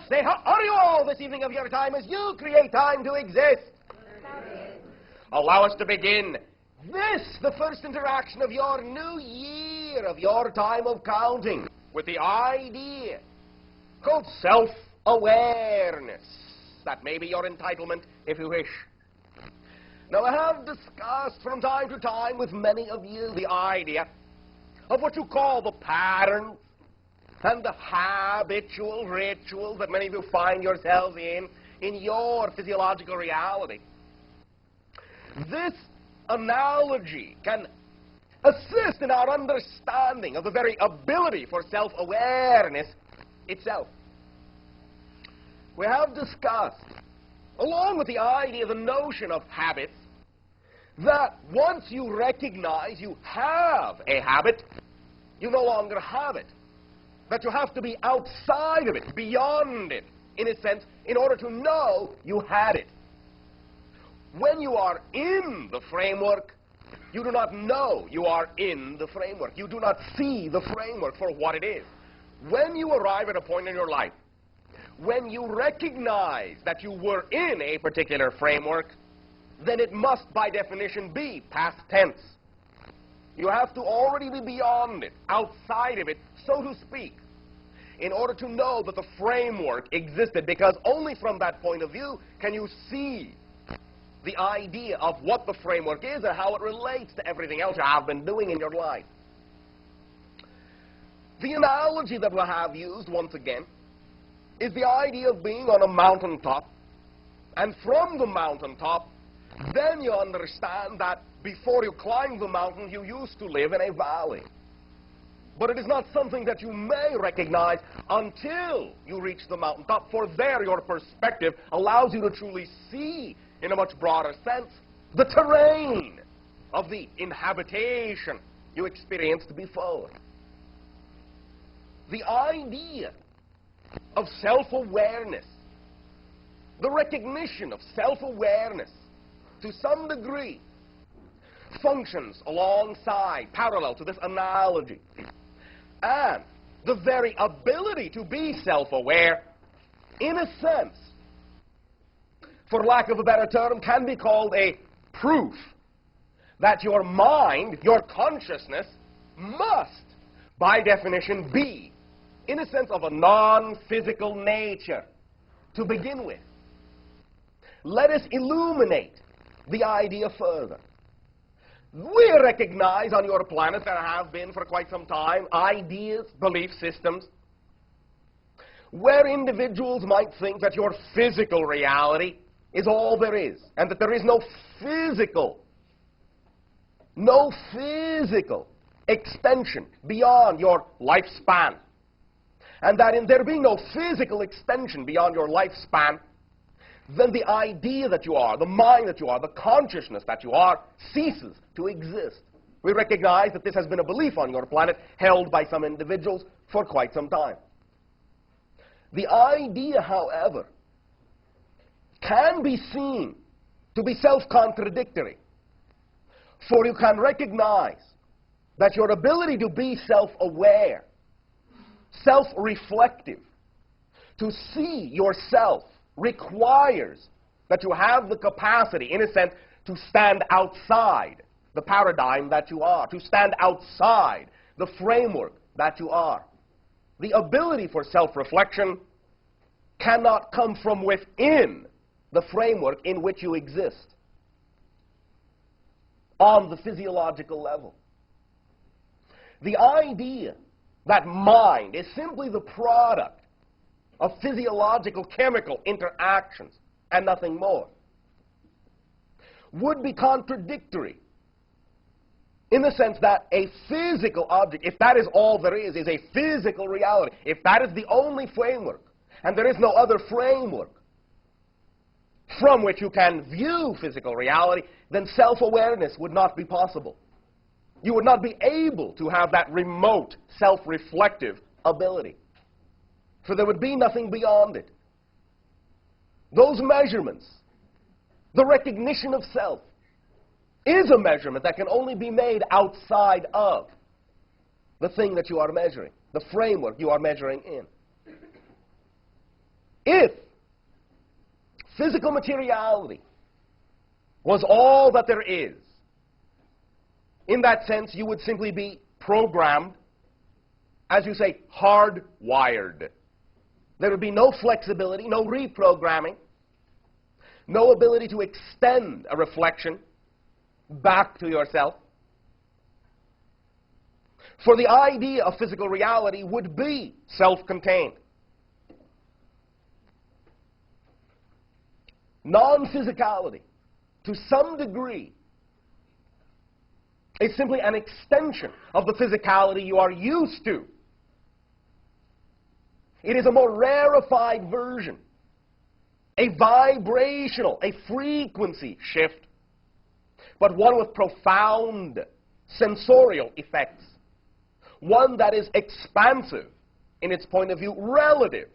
say, how are you all this evening of your time as you create time to exist? Allow us to begin this, the first interaction of your new year, of your time of counting, with the idea called self-awareness. That may be your entitlement, if you wish. Now, I have discussed from time to time with many of you the idea of what you call the patterns and the habitual rituals that many of you find yourselves in your physiological reality. This analogy can assist in our understanding of the very ability for self-awareness itself. We have discussed, along with the idea, the notion of habits, that once you recognize you have a habit, you no longer have it. That you have to be outside of it, beyond it, in a sense, in order to know you had it. When you are in the framework, you do not know you are in the framework. You do not see the framework for what it is. When you arrive at a point in your life, when you recognize that you were in a particular framework, then it must, by definition, be past tense. You have to already be beyond it, outside of it, so to speak, in order to know that the framework existed, because only from that point of view can you see the idea of what the framework is and how it relates to everything else you have been doing in your life. The analogy that we have used, once again, is the idea of being on a mountaintop, and from the mountaintop, then you understand that before you climb the mountain, you used to live in a valley. But it is not something that you may recognize until you reach the mountaintop, for there your perspective allows you to truly see, in a much broader sense, the terrain of the inhabitation you experienced before. The idea of self-awareness, the recognition of self-awareness, to some degree, functions alongside, parallel to this analogy. And the very ability to be self-aware, in a sense, for lack of a better term, can be called a proof that your mind, your consciousness, must, by definition, be, in a sense, of a non-physical nature to begin with. Let us illuminate the idea further. We recognize on your planet, there have been for quite some time, ideas, belief systems, where individuals might think that your physical reality is all there is, and that there is no physical extension beyond your lifespan. And that in there being no physical extension beyond your lifespan, then the idea that you are, the mind that you are, the consciousness that you are, ceases to exist. We recognize that this has been a belief on your planet held by some individuals for quite some time. The idea, however, can be seen to be self-contradictory, for you can recognize that your ability to be self-aware, self-reflective, to see yourself, requires that you have the capacity, in a sense, to stand outside the paradigm that you are, to stand outside the framework that you are. The ability for self-reflection cannot come from within the framework in which you exist on the physiological level. The idea that mind is simply the product of physiological chemical interactions and nothing more would be contradictory, in the sense that a physical object, if that is all there is a physical reality, if that is the only framework, and there is no other framework from which you can view physical reality, then self-awareness would not be possible. You would not be able to have that remote, self-reflective ability, for there would be nothing beyond it. Those measurements, the recognition of self, is a measurement that can only be made outside of the thing that you are measuring, the framework you are measuring in. If physical materiality was all that there is, in that sense, you would simply be programmed, as you say, hardwired. There would be no flexibility, no reprogramming, no ability to extend a reflection back to yourself. For the idea of physical reality would be self-contained. Non-physicality, to some degree, is simply an extension of the physicality you are used to. It is a more rarefied version, a vibrational, a frequency shift, but one with profound sensorial effects, one that is expansive in its point of view relative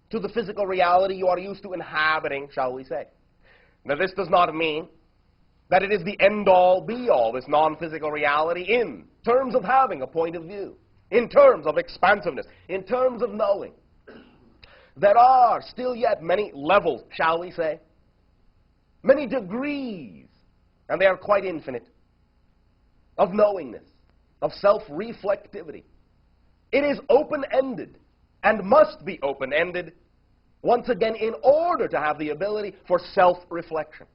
to the physical reality you are used to inhabiting, shall we say. Now, this does not mean that it is the end-all, be-all, this non-physical reality, in terms of having a point of view, in terms of expansiveness, in terms of knowing. There are still yet many levels, shall we say, many degrees, and they are quite infinite, of knowingness, of self-reflectivity. It is open-ended, and must be open-ended, once again, in order to have the ability for self-reflection.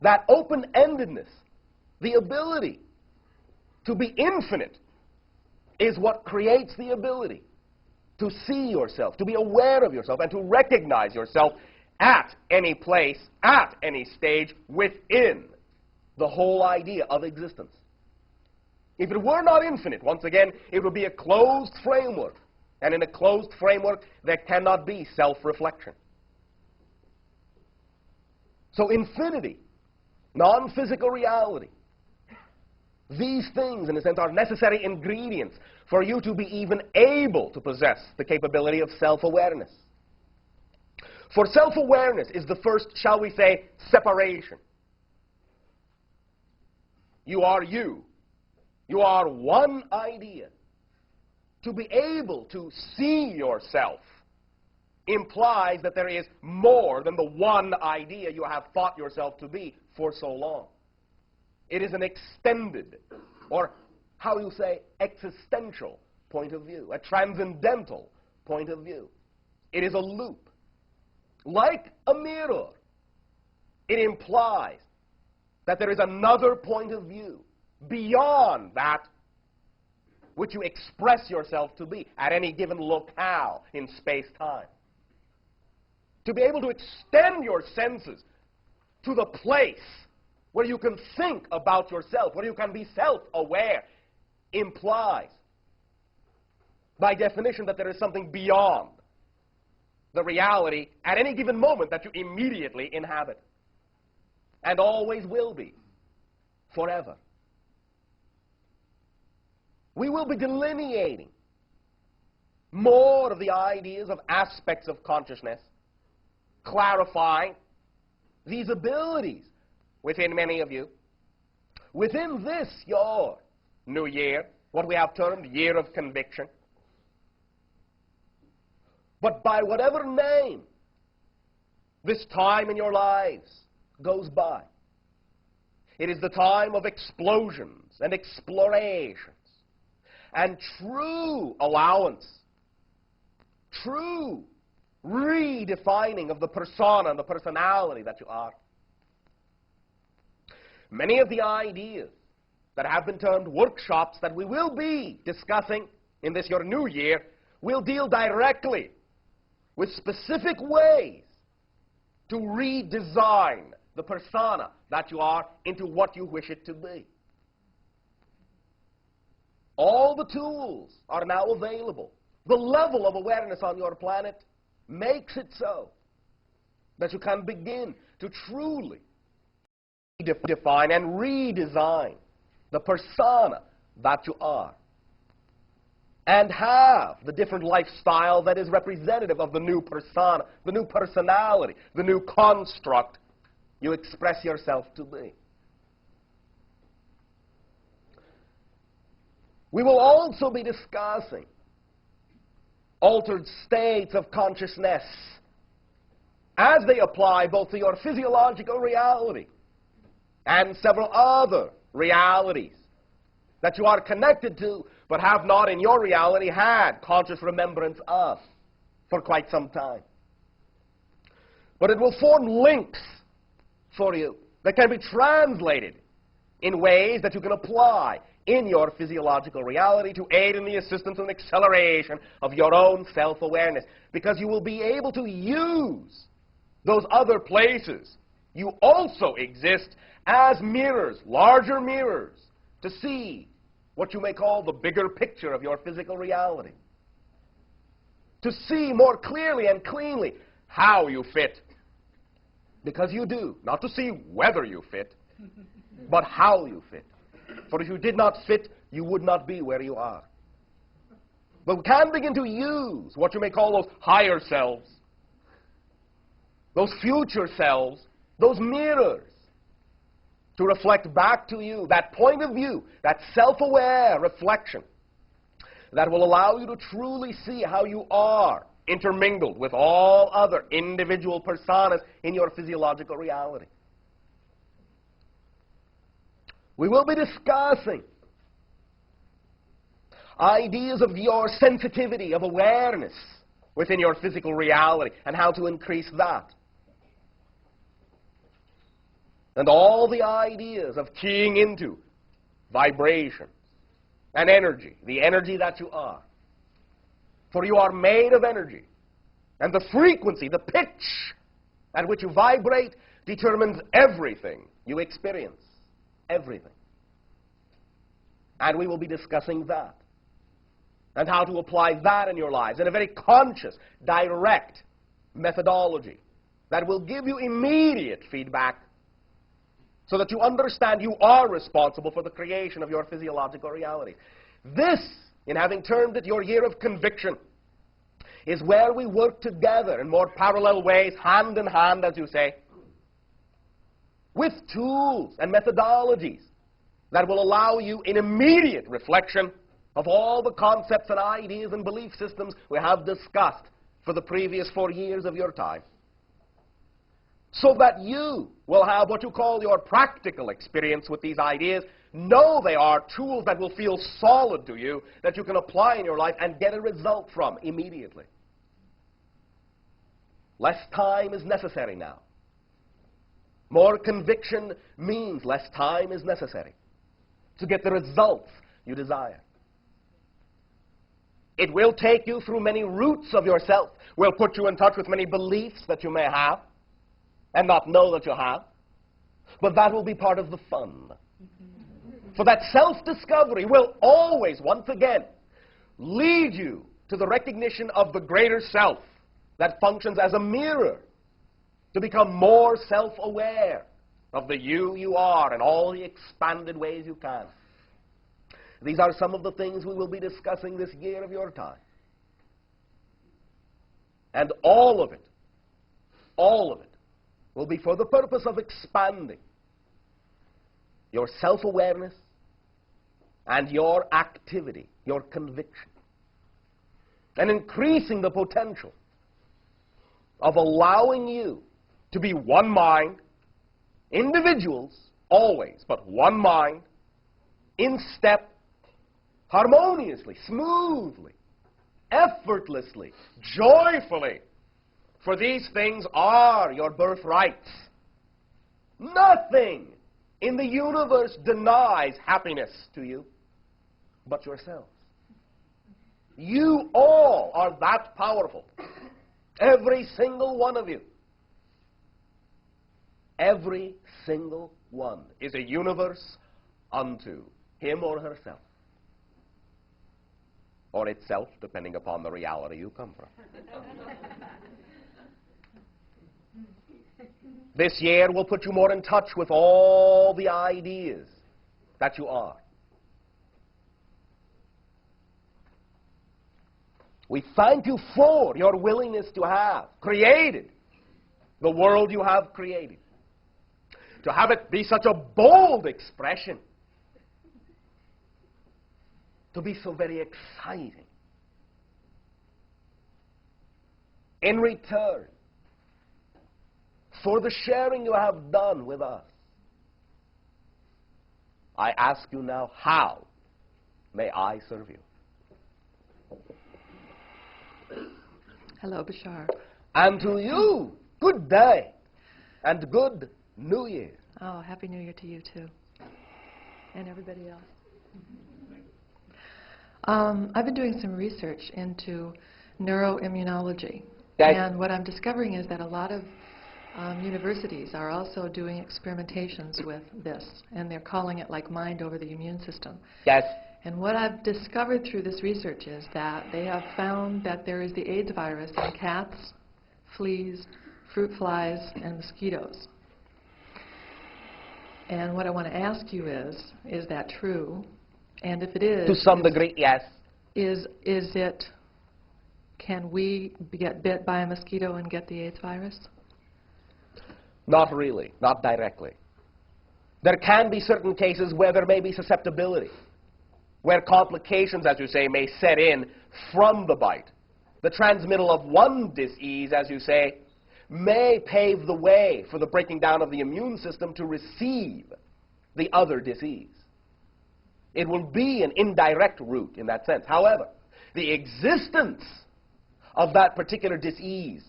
That open-endedness, the ability to be infinite, is what creates the ability to see yourself, to be aware of yourself, and to recognize yourself at any place, at any stage, within the whole idea of existence. If it were not infinite, once again, it would be a closed framework. And in a closed framework, there cannot be self-reflection. So infinity, non-physical reality, these things, in a sense, are necessary ingredients for you to be even able to possess the capability of self-awareness. For self-awareness is the first, shall we say, separation. You are you. You are one idea. To be able to see yourself implies that there is more than the one idea you have thought yourself to be for so long. It is an extended, or how you say, existential point of view, a transcendental point of view. It is a loop. Like a mirror, it implies that there is another point of view beyond that which you express yourself to be at any given locale in space-time. To be able to extend your senses to the place where you can think about yourself, where you can be self-aware, implies, by definition, that there is something beyond the reality at any given moment that you immediately inhabit, and always will be, forever. We will be delineating more of the ideas of aspects of consciousness, clarifying these abilities within many of you. Within this, your new year, what we have termed year of conviction. But by whatever name this time in your lives goes by, it is the time of explosions and explorations and true allowance, true redefining of the persona and the personality that you are. Many of the ideas that have been termed workshops that we will be discussing in this your new year will deal directly with specific ways to redesign the persona that you are into what you wish it to be. All the tools are now available. The level of awareness on your planet makes it so that you can begin to truly define and redesign the persona that you are, and have the different lifestyle that is representative of the new persona, the new personality, the new construct you express yourself to be. We will also be discussing altered states of consciousness as they apply both to your physiological reality and several other realities that you are connected to but have not in your reality had conscious remembrance of for quite some time. But it will form links for you that can be translated in ways that you can apply in your physiological reality to aid in the assistance and acceleration of your own self-awareness, because you will be able to use those other places you also exist as mirrors, larger mirrors, to see what you may call the bigger picture of your physical reality. To see more clearly and cleanly how you fit. Because you do. Not to see whether you fit, but how you fit. For if you did not fit, you would not be where you are. But we can begin to use what you may call those higher selves, those future selves, those mirrors, to reflect back to you that point of view, that self-aware reflection that will allow you to truly see how you are intermingled with all other individual personas in your physiological reality. We will be discussing ideas of your sensitivity, of awareness within your physical reality, and how to increase that. And all the ideas of keying into vibration and energy, the energy that you are. For you are made of energy. And the frequency, the pitch at which you vibrate determines everything you experience. Everything. And we will be discussing that. And how to apply that in your lives in a very conscious, direct methodology that will give you immediate feedback so that you understand you are responsible for the creation of your physiological reality. This, in having termed it your year of conviction, is where we work together in more parallel ways, hand in hand, as you say, with tools and methodologies that will allow you in immediate reflection of all the concepts and ideas and belief systems we have discussed for the previous 4 years of your time, so that you will have what you call your practical experience with these ideas. Know they are tools that will feel solid to you, that you can apply in your life and get a result from immediately. Less time is necessary now. More conviction means less time is necessary to get the results you desire. It will take you through many roots of yourself, will put you in touch with many beliefs that you may have and not know that you have, but that will be part of the fun. For that self-discovery will always, once again, lead you to the recognition of the greater self that functions as a mirror to become more self-aware of the you are in all the expanded ways you can. These are some of the things we will be discussing this year of your time. And all of it will be for the purpose of expanding your self-awareness and your activity, your conviction, and increasing the potential of allowing you to be one mind, individuals always, but one mind, in step, harmoniously, smoothly, effortlessly, joyfully. For these things are your birthrights. Nothing in the universe denies happiness to you but yourselves. You all are that powerful. Every single one of you. Every single one is a universe unto him or herself. Or itself, depending upon the reality you come from. This year will put you more in touch with all the ideas that you are. We thank you for your willingness to have created the world you have created. To have it be such a bold expression. To be so very exciting. in return for the sharing you have done with us, I ask you now, how may I serve you? Hello, Bashar. And to you, good day and good New Year. Oh, Happy New Year to you, too. And everybody else. I've been doing some research into neuroimmunology. Yes. And what I'm discovering is that a lot of universities are also doing experimentations with this. And they're calling it like mind over the immune system. Yes. And what I've discovered through this research is that they have found that there is the AIDS virus in cats, fleas, fruit flies, and mosquitoes. And what I want to ask you is that true? And if it is... To some degree, yes. Can we get bit by a mosquito and get the AIDS virus? Not really, not directly. There can be certain cases where there may be susceptibility, where complications, as you say, may set in from the bite. The transmittal of one disease, as you say, may pave the way for the breaking down of the immune system to receive the other disease. It will be an indirect route in that sense. However, the existence of that particular disease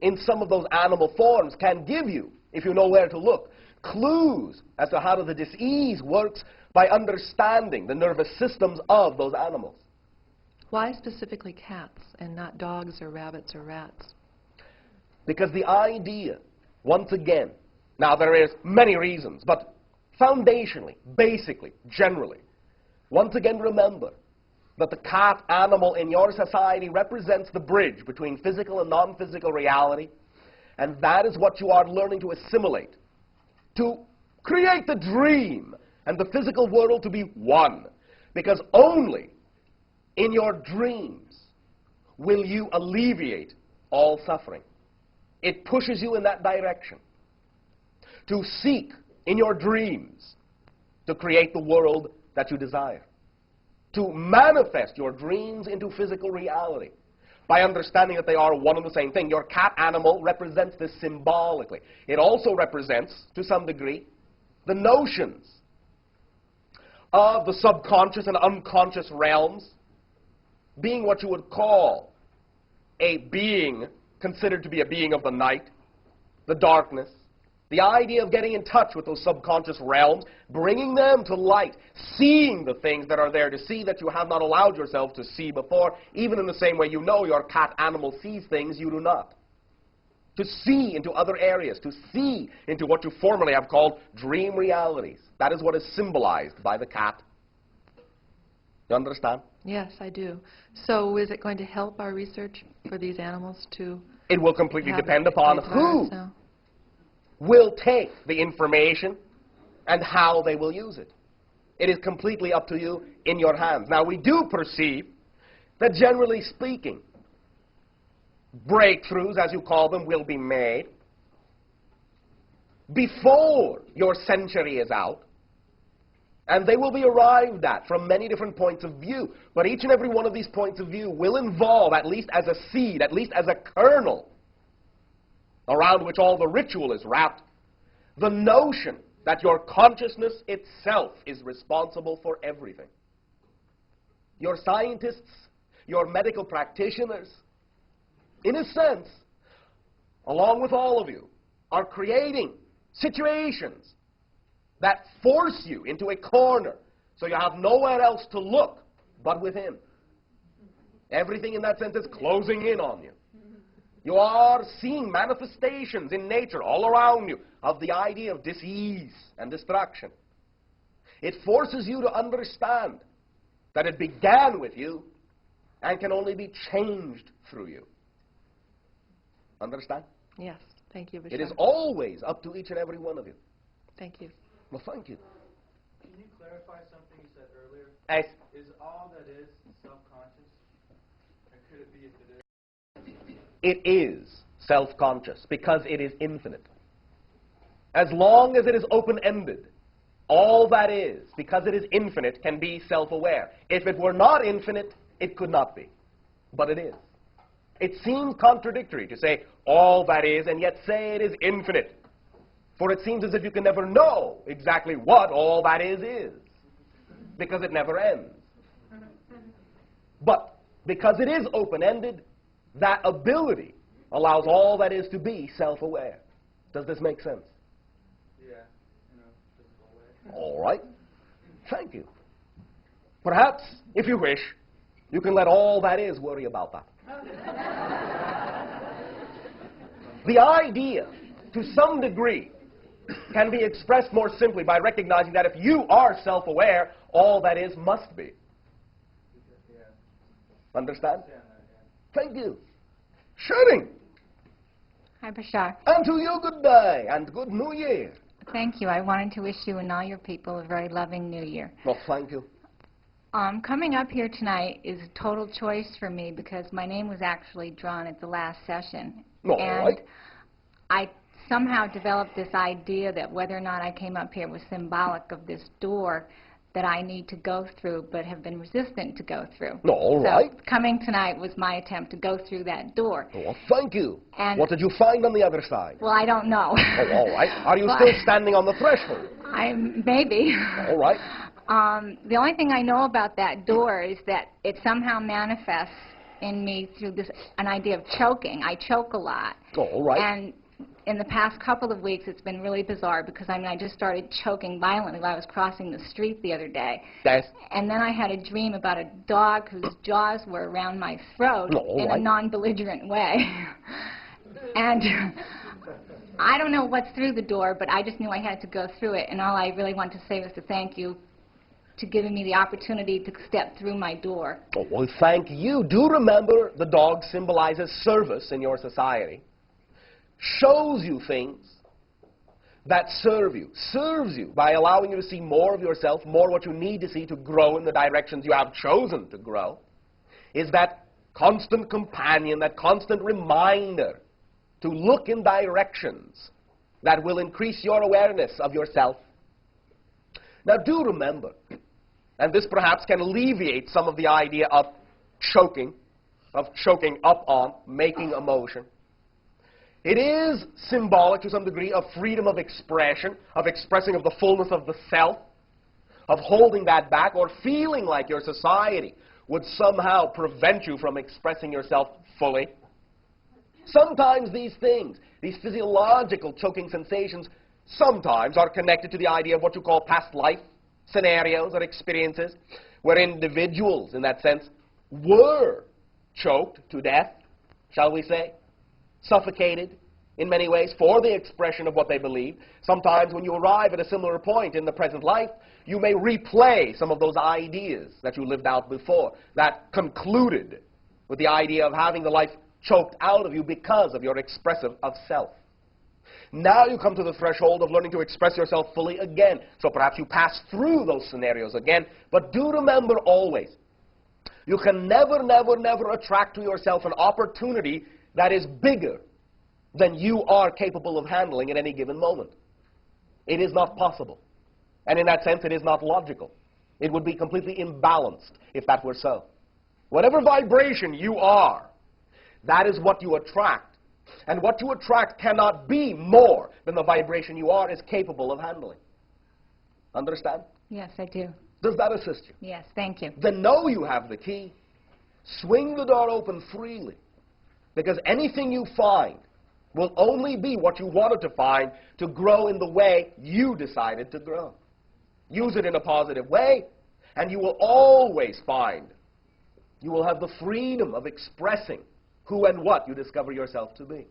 in some of those animal forms can give you, if you know where to look, clues as to how the disease works by understanding the nervous systems of those animals. Why specifically cats and not dogs or rabbits or rats? Because the idea, once again, now there is many reasons, but foundationally, basically, generally, once again remember that the cat animal in your society represents the bridge between physical and non-physical reality, and that is what you are learning to assimilate, to create the dream and the physical world to be one, because only in your dreams will you alleviate all suffering. It pushes you in that direction, to seek in your dreams to create the world that you desire, to manifest your dreams into physical reality by understanding that they are one and the same thing. Your cat animal represents this symbolically. It also represents, to some degree, the notions of the subconscious and unconscious realms being what you would call a being considered to be a being of the night, the darkness, the idea of getting in touch with those subconscious realms, bringing them to light, seeing the things that are there to see that you have not allowed yourself to see before, even in the same way you know your cat animal sees things you do not. To see into other areas, to see into what you formerly have called dream realities. That is what is symbolized by the cat. You understand? Yes, I do. So is it going to help our research for these animals to... It will completely depend upon who will take the information and how they will use it. It is completely up to you, in your hands. Now, we do perceive that, generally speaking, breakthroughs, as you call them, will be made before your century is out, and they will be arrived at from many different points of view. But each and every one of these points of view will involve, at least as a seed, at least as a kernel, around which all the ritual is wrapped, the notion that your consciousness itself is responsible for everything. Your scientists, your medical practitioners, in a sense, along with all of you, are creating situations that force you into a corner so you have nowhere else to look but within. Everything in that sense is closing in on you. You are seeing manifestations in nature all around you of the idea of disease and destruction. It forces you to understand that it began with you and can only be changed through you. Understand? Yes. Thank you, Bashar. It is always up to each and every one of you. Thank you. Well, thank you. Can you clarify something you said earlier? Yes. Is all that is self-conscious? Or could it be if it is? It is self-conscious because it is infinite. As long as it is open-ended, all that is, because it is infinite, can be self-aware. If it were not infinite, it could not be. But it is. It seems contradictory to say all that is and yet say it is infinite. For it seems as if you can never know exactly what all that is, because it never ends. But because it is open-ended, that ability allows all that is to be self-aware. Does this make sense? Yeah, in a physical way. All right. Thank you. Perhaps, if you wish, you can let all that is worry about that. The idea, to some degree, can be expressed more simply by recognizing that if you are self-aware, all that is must be. Yeah. Understand? Yeah. Thank you. Shooting. Hi, Bashar. And to you, good day and good New Year. Thank you. I wanted to wish you and all your people a very loving New Year. Well, thank you. Coming up here tonight is a total choice for me because my name was actually drawn at the last session. All and right. I somehow developed this idea that whether or not I came up here was symbolic of this door that I need to go through but have been resistant to go through. All right. So coming tonight was my attempt to go through that door. Well, thank you. And what did you find on the other side? Well, I don't know. Oh, all right. Are you But still standing on the threshold? Maybe. All right. The only thing I know about that door is that it somehow manifests in me through an idea of choking. I choke a lot. All right. And in the past couple of weeks, it's been really bizarre because, I just started choking violently while I was crossing the street the other day. Yes. And then I had a dream about a dog whose jaws were around my throat in a non-belligerent way. And I don't know what's through the door, but I just knew I had to go through it. And all I really want to say was to thank you to giving me the opportunity to step through my door. Oh, well, thank you. Do remember the dog symbolizes service in your society. Shows you things that serve you. Serves you by allowing you to see more of yourself, more what you need to see to grow in the directions you have chosen to grow. Is that constant companion, that constant reminder to look in directions that will increase your awareness of yourself. Now do remember, and this perhaps can alleviate some of the idea of choking up on, making a motion. It is symbolic to some degree of freedom of expression, of expressing of the fullness of the self, of holding that back or feeling like your society would somehow prevent you from expressing yourself fully. Sometimes these things, these physiological choking sensations, sometimes are connected to the idea of what you call past life scenarios or experiences, where individuals, in that sense, were choked to death, shall we say, suffocated in many ways for the expression of what they believe. Sometimes when you arrive at a similar point in the present life, you may replay some of those ideas that you lived out before, that concluded with the idea of having the life choked out of you because of your expressive of self. Now you come to the threshold of learning to express yourself fully again. So perhaps you pass through those scenarios again, but do remember always, you can never, never, never attract to yourself an opportunity that is bigger than you are capable of handling at any given moment. It is not possible. And in that sense, it is not logical. It would be completely imbalanced if that were so. Whatever vibration you are, that is what you attract. And what you attract cannot be more than the vibration you are is capable of handling. Understand? Yes, I do. Does that assist you? Yes, thank you. Then know you have the key. Swing the door open freely. Because anything you find will only be what you wanted to find to grow in the way you decided to grow. Use it in a positive way, and you will always find you will have the freedom of expressing who and what you discover yourself to be.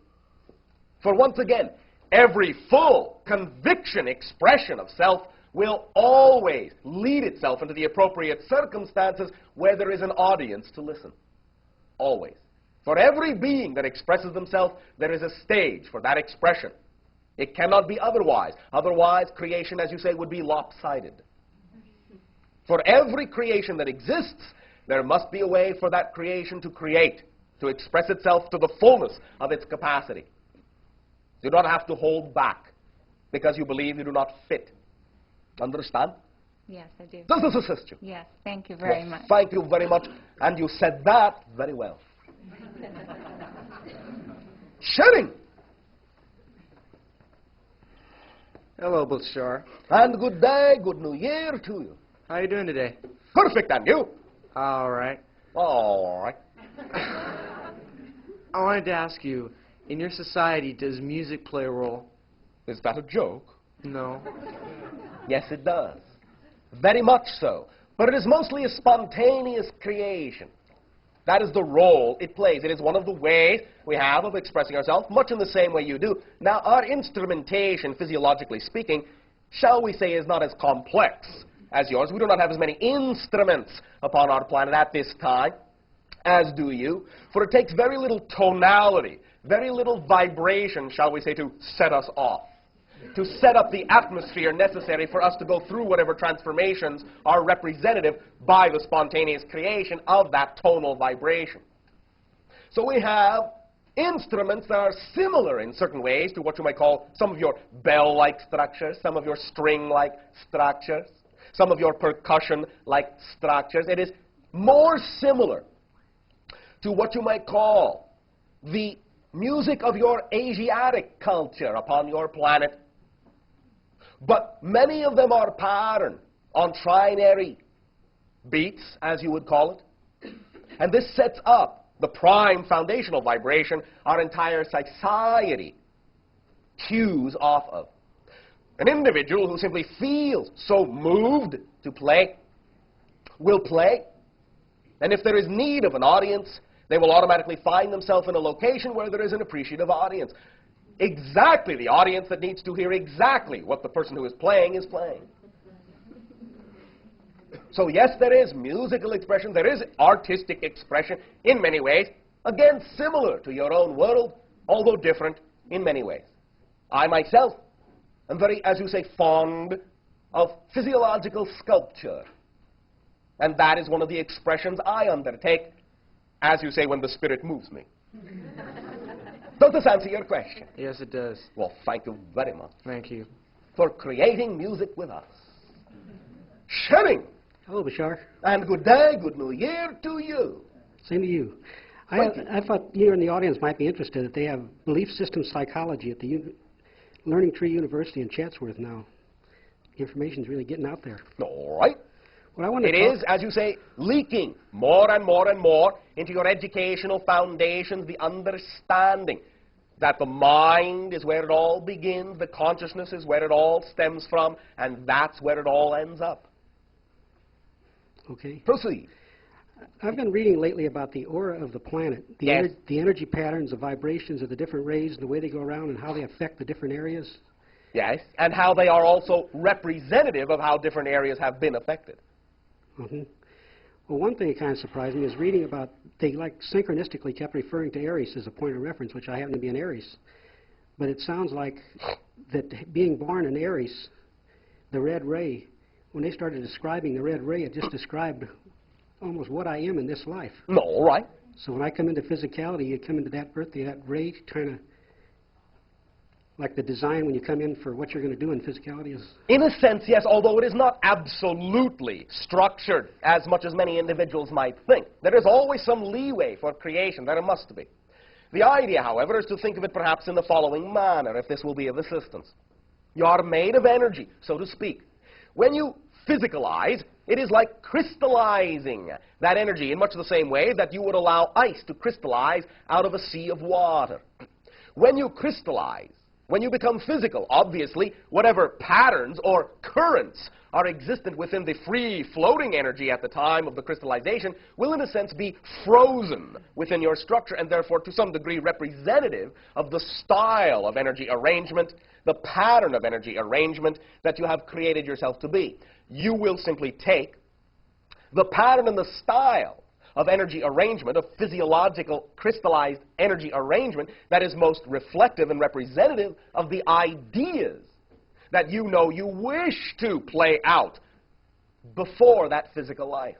For once again, every full conviction expression of self will always lead itself into the appropriate circumstances where there is an audience to listen. Always. For every being that expresses themselves, there is a stage for that expression. It cannot be otherwise. Otherwise, creation, as you say, would be lopsided. For every creation that exists, there must be a way for that creation to create, to express itself to the fullness of its capacity. You don't have to hold back because you believe you do not fit. Understand? Yes, I do. Does this assist you? Yes, thank you very Well, much. thank you very much. And you said that very well. Sharing. Hello, Bashar. And good day, good new year to you. How you doing today? Perfect, and you? All right. All right. I wanted to ask you, in your society, does music play a role? Is that a joke? No. Yes, it does. Very much so. But it is mostly a spontaneous creation. That is the role it plays. It is one of the ways we have of expressing ourselves, much in the same way you do. Now, our instrumentation, physiologically speaking, shall we say, is not as complex as yours. We do not have as many instruments upon our planet at this time as do you, for it takes very little tonality, very little vibration, shall we say, to set us off, to set up the atmosphere necessary for us to go through whatever transformations are representative by the spontaneous creation of that tonal vibration. So we have instruments that are similar in certain ways to what you might call some of your bell-like structures, some of your string-like structures, some of your percussion-like structures. It is more similar to what you might call the music of your Asiatic culture upon your planet. But many of them are patterned on trinary beats, as you would call it. And this sets up the prime foundational vibration our entire society cues off of. An individual who simply feels so moved to play will play. And if there is need of an audience, they will automatically find themselves in a location where there is an appreciative audience. Exactly the audience that needs to hear exactly what the person who is playing. So yes, there is musical expression, there is artistic expression in many ways, again, similar to your own world, although different in many ways. I myself am very, as you say, fond of physiological sculpture. And that is one of the expressions I undertake, as you say, when the spirit moves me. Does this answer your question? Yes, it does. Well, thank you very much. Thank you. For creating music with us. Sharing. Hello, Bashar. And good day, good new year to you. Same to you. Thank you. I thought you and the audience might be interested that they have belief system psychology at the Learning Tree University in Chatsworth now. The information's really getting out there. All right. It is, as you say, leaking more and more and more into your educational foundations, the understanding that the mind is where it all begins, the consciousness is where it all stems from, and that's where it all ends up. Okay. Proceed. I've been reading lately about the aura of the planet, the energy patterns, the vibrations of the different rays, and the way they go around and how they affect the different areas. Yes, and how they are also representative of how different areas have been affected. Mm-hmm. Well, one thing that kind of surprised me is reading about, they like synchronistically kept referring to Aries as a point of reference, which I happen to be an Aries. But it sounds like that being born in Aries, the red ray, when they started describing the red ray, it just described almost what I am in this life. All right. So when I come into physicality, you come into that birthday, that ray kind of, like the design when you come in for what you're going to do in physicality is... In a sense, yes, although it is not absolutely structured as much as many individuals might think. There is always some leeway for creation, there must be. The idea, however, is to think of it perhaps in the following manner, if this will be of assistance. You are made of energy, so to speak. When you physicalize, it is like crystallizing that energy in much the same way that you would allow ice to crystallize out of a sea of water. When you crystallize, when you become physical, obviously, whatever patterns or currents are existent within the free-floating energy at the time of the crystallization will, in a sense, be frozen within your structure and therefore, to some degree, representative of the style of energy arrangement, the pattern of energy arrangement that you have created yourself to be. You will simply take the pattern and the style of energy arrangement, of physiological crystallized energy arrangement that is most reflective and representative of the ideas that you know you wish to play out before that physical life.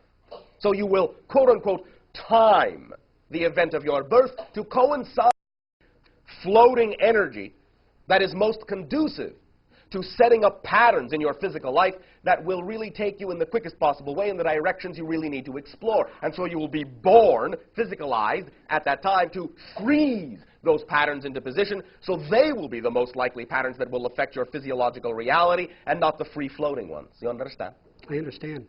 So you will, quote-unquote, time the event of your birth to coincide with floating energy that is most conducive to setting up patterns in your physical life that will really take you in the quickest possible way in the directions you really need to explore. And so you will be born, physicalized, at that time to freeze those patterns into position, so they will be the most likely patterns that will affect your physiological reality and not the free-floating ones. You understand? I understand.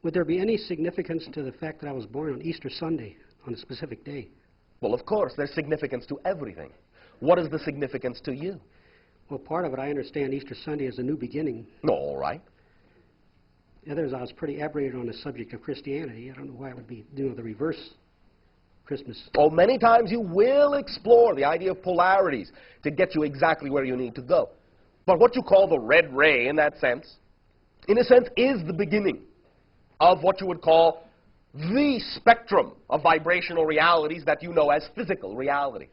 Would there be any significance to the fact that I was born on Easter Sunday, on a specific day? Well, of course, there's significance to everything. What is the significance to you? Well, part of it, I understand Easter Sunday is a new beginning. All right. Others, I was pretty aberrated on the subject of Christianity. I don't know why it would be, the reverse Christmas. Oh, many times you will explore the idea of polarities to get you exactly where you need to go. But what you call the red ray, in a sense, is the beginning of what you would call the spectrum of vibrational realities that you know as physical reality.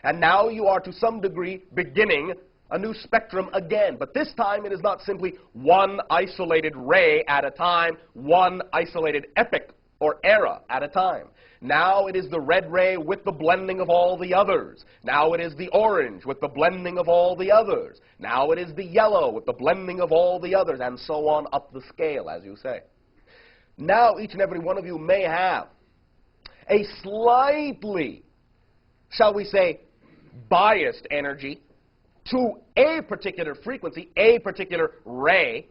And now you are, to some degree, beginning a new spectrum again. But this time it is not simply one isolated ray at a time, one isolated epoch or era at a time. Now it is the red ray with the blending of all the others. Now it is the orange with the blending of all the others. Now it is the yellow with the blending of all the others, and so on up the scale, as you say. Now each and every one of you may have a slightly, shall we say, biased energy to a particular frequency, a particular ray,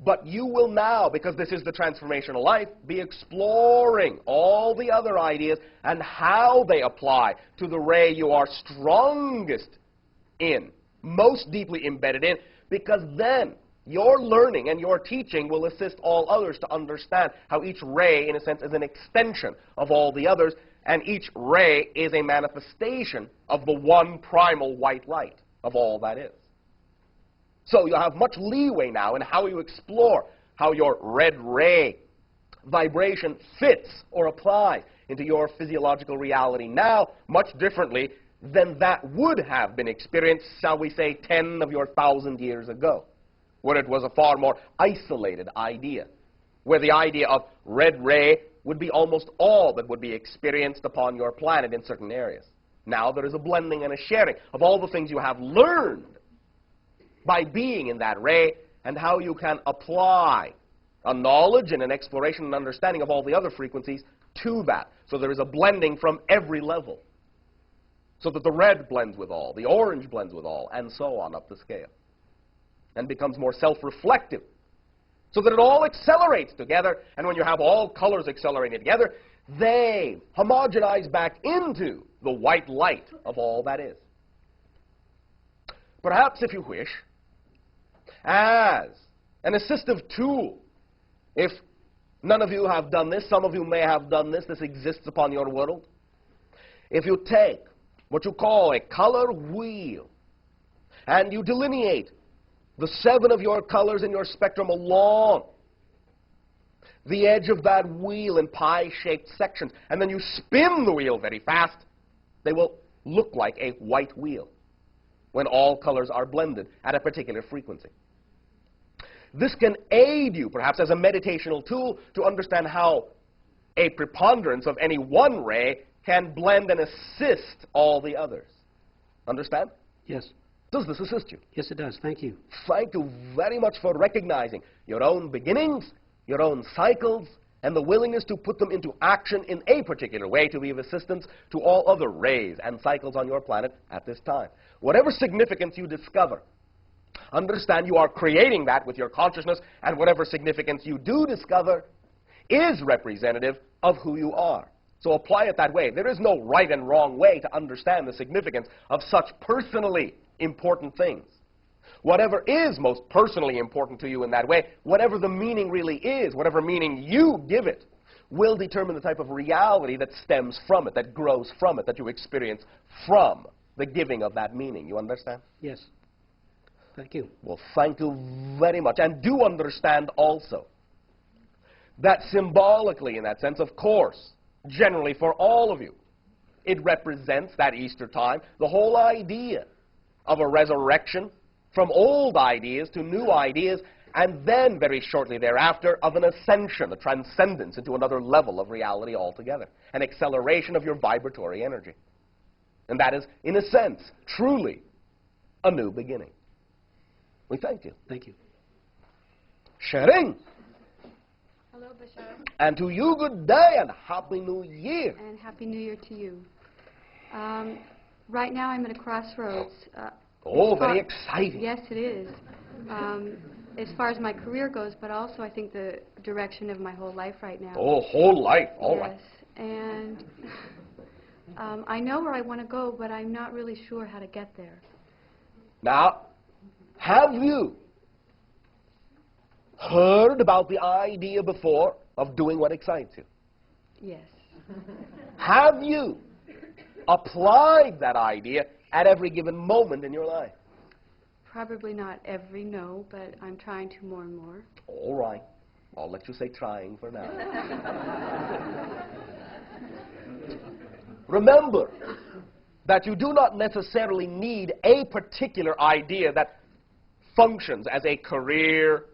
but you will now, because this is the transformational life, be exploring all the other ideas and how they apply to the ray you are strongest in, most deeply embedded in, because then your learning and your teaching will assist all others to understand how each ray, in a sense, is an extension of all the others, and each ray is a manifestation of the one primal white light of all that is. So you have much leeway now in how you explore how your red ray vibration fits or applies into your physiological reality now, much differently than that would have been experienced, shall we say, 10 of your 1,000 years ago, where it was a far more isolated idea, where the idea of red ray would be almost all that would be experienced upon your planet in certain areas. Now there is a blending and a sharing of all the things you have learned by being in that ray, and how you can apply a knowledge and an exploration and understanding of all the other frequencies to that. So there is a blending from every level, so that the red blends with all, the orange blends with all, and so on up the scale, and becomes more self-reflective, so that it all accelerates together, and when you have all colors accelerating together, they homogenize back into the white light of all that is. Perhaps, if you wish, as an assistive tool, if none of you have done this, some of you may have done this, this exists upon your world. If you take what you call a color wheel, and you delineate the 7 of your colors in your spectrum along the edge of that wheel in pie-shaped sections, and then you spin the wheel very fast, they will look like a white wheel when all colors are blended at a particular frequency. This can aid you, perhaps as a meditational tool, to understand how a preponderance of any one ray can blend and assist all the others. Understand? Yes. Does this assist you? Yes, it does. Thank you. Thank you very much for recognizing your own beginnings, your own cycles, and the willingness to put them into action in a particular way to be of assistance to all other rays and cycles on your planet at this time. Whatever significance you discover, understand you are creating that with your consciousness, and whatever significance you do discover is representative of who you are. So apply it that way. There is no right and wrong way to understand the significance of such personally important things. Whatever is most personally important to you in that way, whatever the meaning really is, whatever meaning you give it, will determine the type of reality that stems from it, that grows from it, that you experience from the giving of that meaning. You understand? Yes. Thank you. Well, thank you very much. And do understand also that symbolically, in that sense, of course, generally for all of you, it represents that Easter time, the whole idea of a resurrection from old ideas to new ideas, and then very shortly thereafter of an ascension, a transcendence into another level of reality altogether, an acceleration of your vibratory energy. And that is, in a sense, truly a new beginning. We thank you. Thank you. Sharing. Hello, Bishop. And to you, good day and Happy New Year. And Happy New Year to you. Right now I'm at a crossroads. Oh, very exciting. Yes, it is. As far as my career goes, but also I think the direction of my whole life right now. Oh, whole life. All right. Yes, and I know where I want to go, but I'm not really sure how to get there. Now, have you heard about the idea before of doing what excites you? Yes. Have you applied that idea at every given moment in your life? Probably not every, no, but I'm trying to more and more. All right. I'll let you say trying for now. Remember that you do not necessarily need a particular idea that functions as a career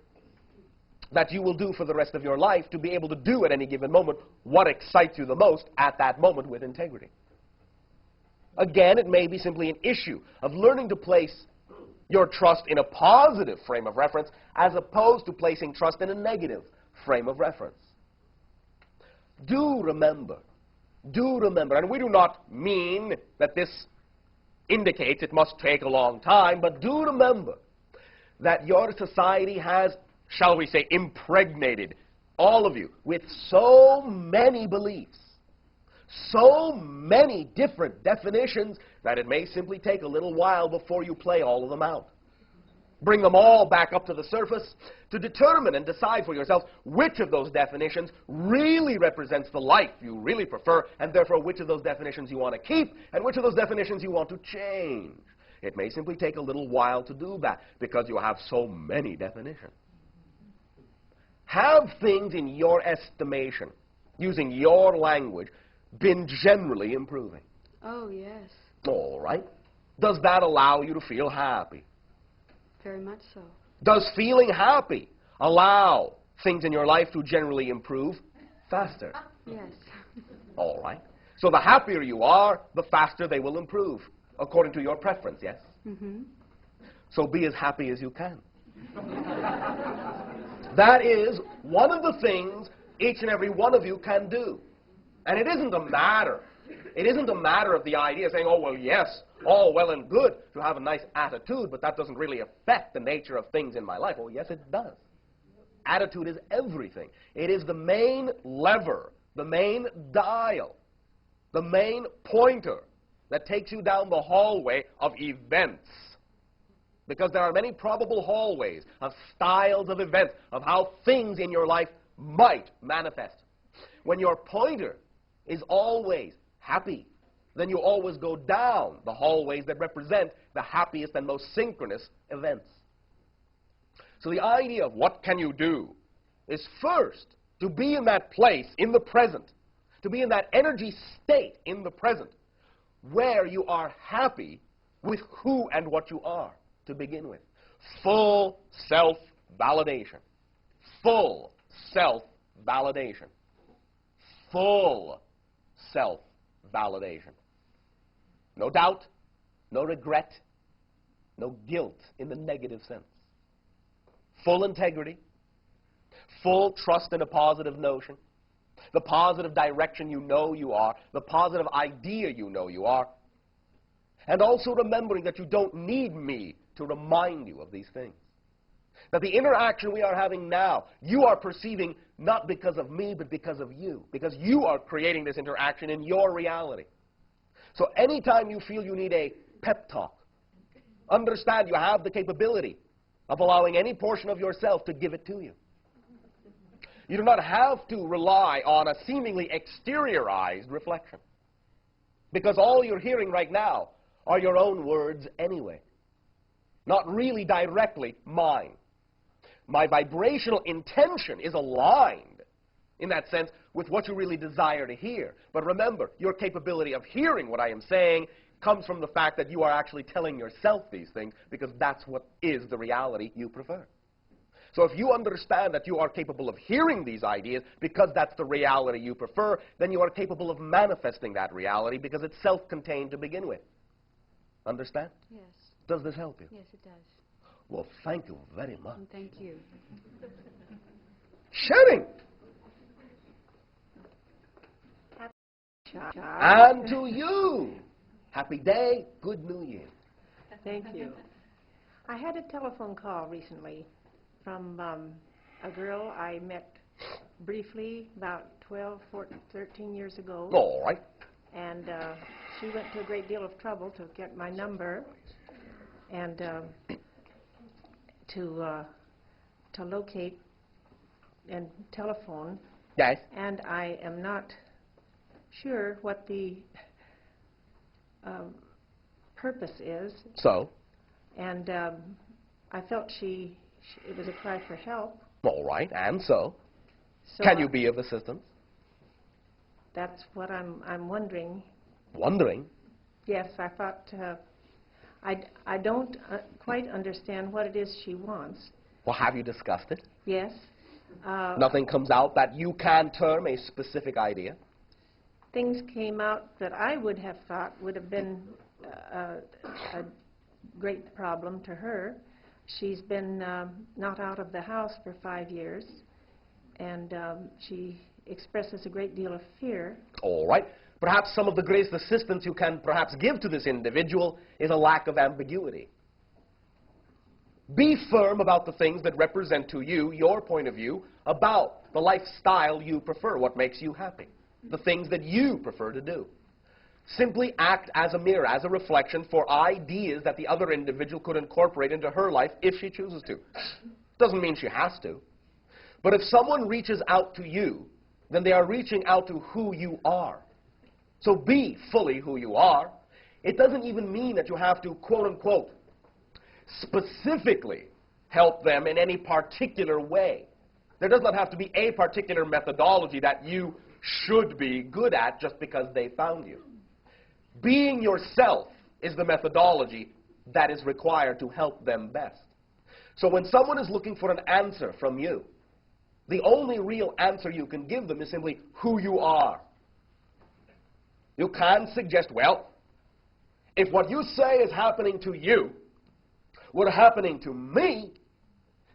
that you will do for the rest of your life to be able to do at any given moment what excites you the most at that moment with integrity. Again, it may be simply an issue of learning to place your trust in a positive frame of reference as opposed to placing trust in a negative frame of reference. Do remember, and we do not mean that this indicates it must take a long time, but do remember that your society has, shall we say, impregnated all of you with so many beliefs, so many different definitions, that it may simply take a little while before you play all of them out. Bring them all back up to the surface to determine and decide for yourself which of those definitions really represents the life you really prefer, and therefore which of those definitions you want to keep and which of those definitions you want to change. It may simply take a little while to do that because you have so many definitions. Have things in your estimation, using your language, been generally improving? Oh, yes. All right. Does that allow you to feel happy? Very much so. Does feeling happy allow things in your life to generally improve faster? Yes. All right. So the happier you are, the faster they will improve, according to your preference, yes? Mm-hmm. So be as happy as you can. That is one of the things each and every one of you can do. And it isn't a matter of the idea saying, oh, well, yes, all well and good to have a nice attitude, but that doesn't really affect the nature of things in my life. Oh, yes, it does. Attitude is everything. It is the main lever, the main dial, the main pointer that takes you down the hallway of events. Because there are many probable hallways of styles of events, of how things in your life might manifest. When your pointer is always happy, then you always go down the hallways that represent the happiest and most synchronous events. So the idea of what can you do is first to be in that place in the present, to be in that energy state in the present where you are happy with who and what you are to begin with. Full self-validation. Full self-validation. Full self-validation. No doubt, no regret, no guilt in the negative sense. Full integrity, full trust in a positive notion, the positive direction you know you are, the positive idea you know you are, and also remembering that you don't need me to remind you of these things. That the interaction we are having now, you are perceiving not because of me, but because of you. Because you are creating this interaction in your reality. So anytime you feel you need a pep talk, understand you have the capability of allowing any portion of yourself to give it to you. You do not have to rely on a seemingly exteriorized reflection. Because all you're hearing right now are your own words anyway. Not really directly mine. My vibrational intention is aligned, in that sense, with what you really desire to hear. But remember, your capability of hearing what I am saying comes from the fact that you are actually telling yourself these things, because that's what is the reality you prefer. So if you understand that you are capable of hearing these ideas because that's the reality you prefer, then you are capable of manifesting that reality because it's self-contained to begin with. Understand? Yes. Does this help you? Yes, it does. Well, thank you very much. And thank you. Sharing. And to you, Happy day, good New Year. Thank you. I had a telephone call recently from a girl I met briefly about 12, 14, 13 years ago. All right. And she went to a great deal of trouble to get my number and to locate and telephone. Yes. And I am not sure what the purpose is. So? And I felt it was a cry for help. All right, and so? So Can you be of assistance? That's what I'm wondering. Wondering? Yes, I thought, I don't quite understand what it is she wants. Well, have you discussed it? Yes. Nothing comes out that you can term a specific idea? Things came out that I would have thought would have been a great problem to her. She's been not out of the house for 5 years, and she expresses a great deal of fear. All right. Perhaps some of the greatest assistance you can perhaps give to this individual is a lack of ambiguity. Be firm about the things that represent to you your point of view about the lifestyle you prefer, what makes you happy, the things that you prefer to do. Simply act as a mirror, as a reflection for ideas that the other individual could incorporate into her life if she chooses to. Doesn't mean she has to. But if someone reaches out to you, then they are reaching out to who you are. So be fully who you are. It doesn't even mean that you have to, quote unquote, specifically help them in any particular way. There does not have to be a particular methodology that you should be good at just because they found you. Being yourself is the methodology that is required to help them best. So when someone is looking for an answer from you, the only real answer you can give them is simply who you are. You can suggest, well, if what you say is happening to you were happening to me,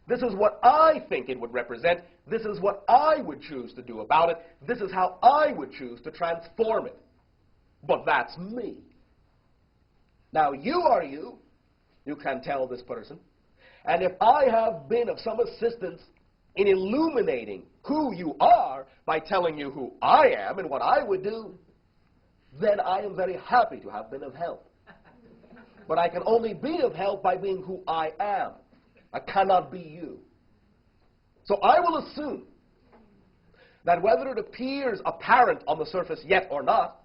this is what I think it would represent. This is what I would choose to do about it. This is how I would choose to transform it. But that's me. Now, you are you. You can tell this person. And if I have been of some assistance in illuminating who you are by telling you who I am and what I would do, then I am very happy to have been of help. But I can only be of help by being who I am. I cannot be you. So I will assume that whether it appears apparent on the surface yet or not,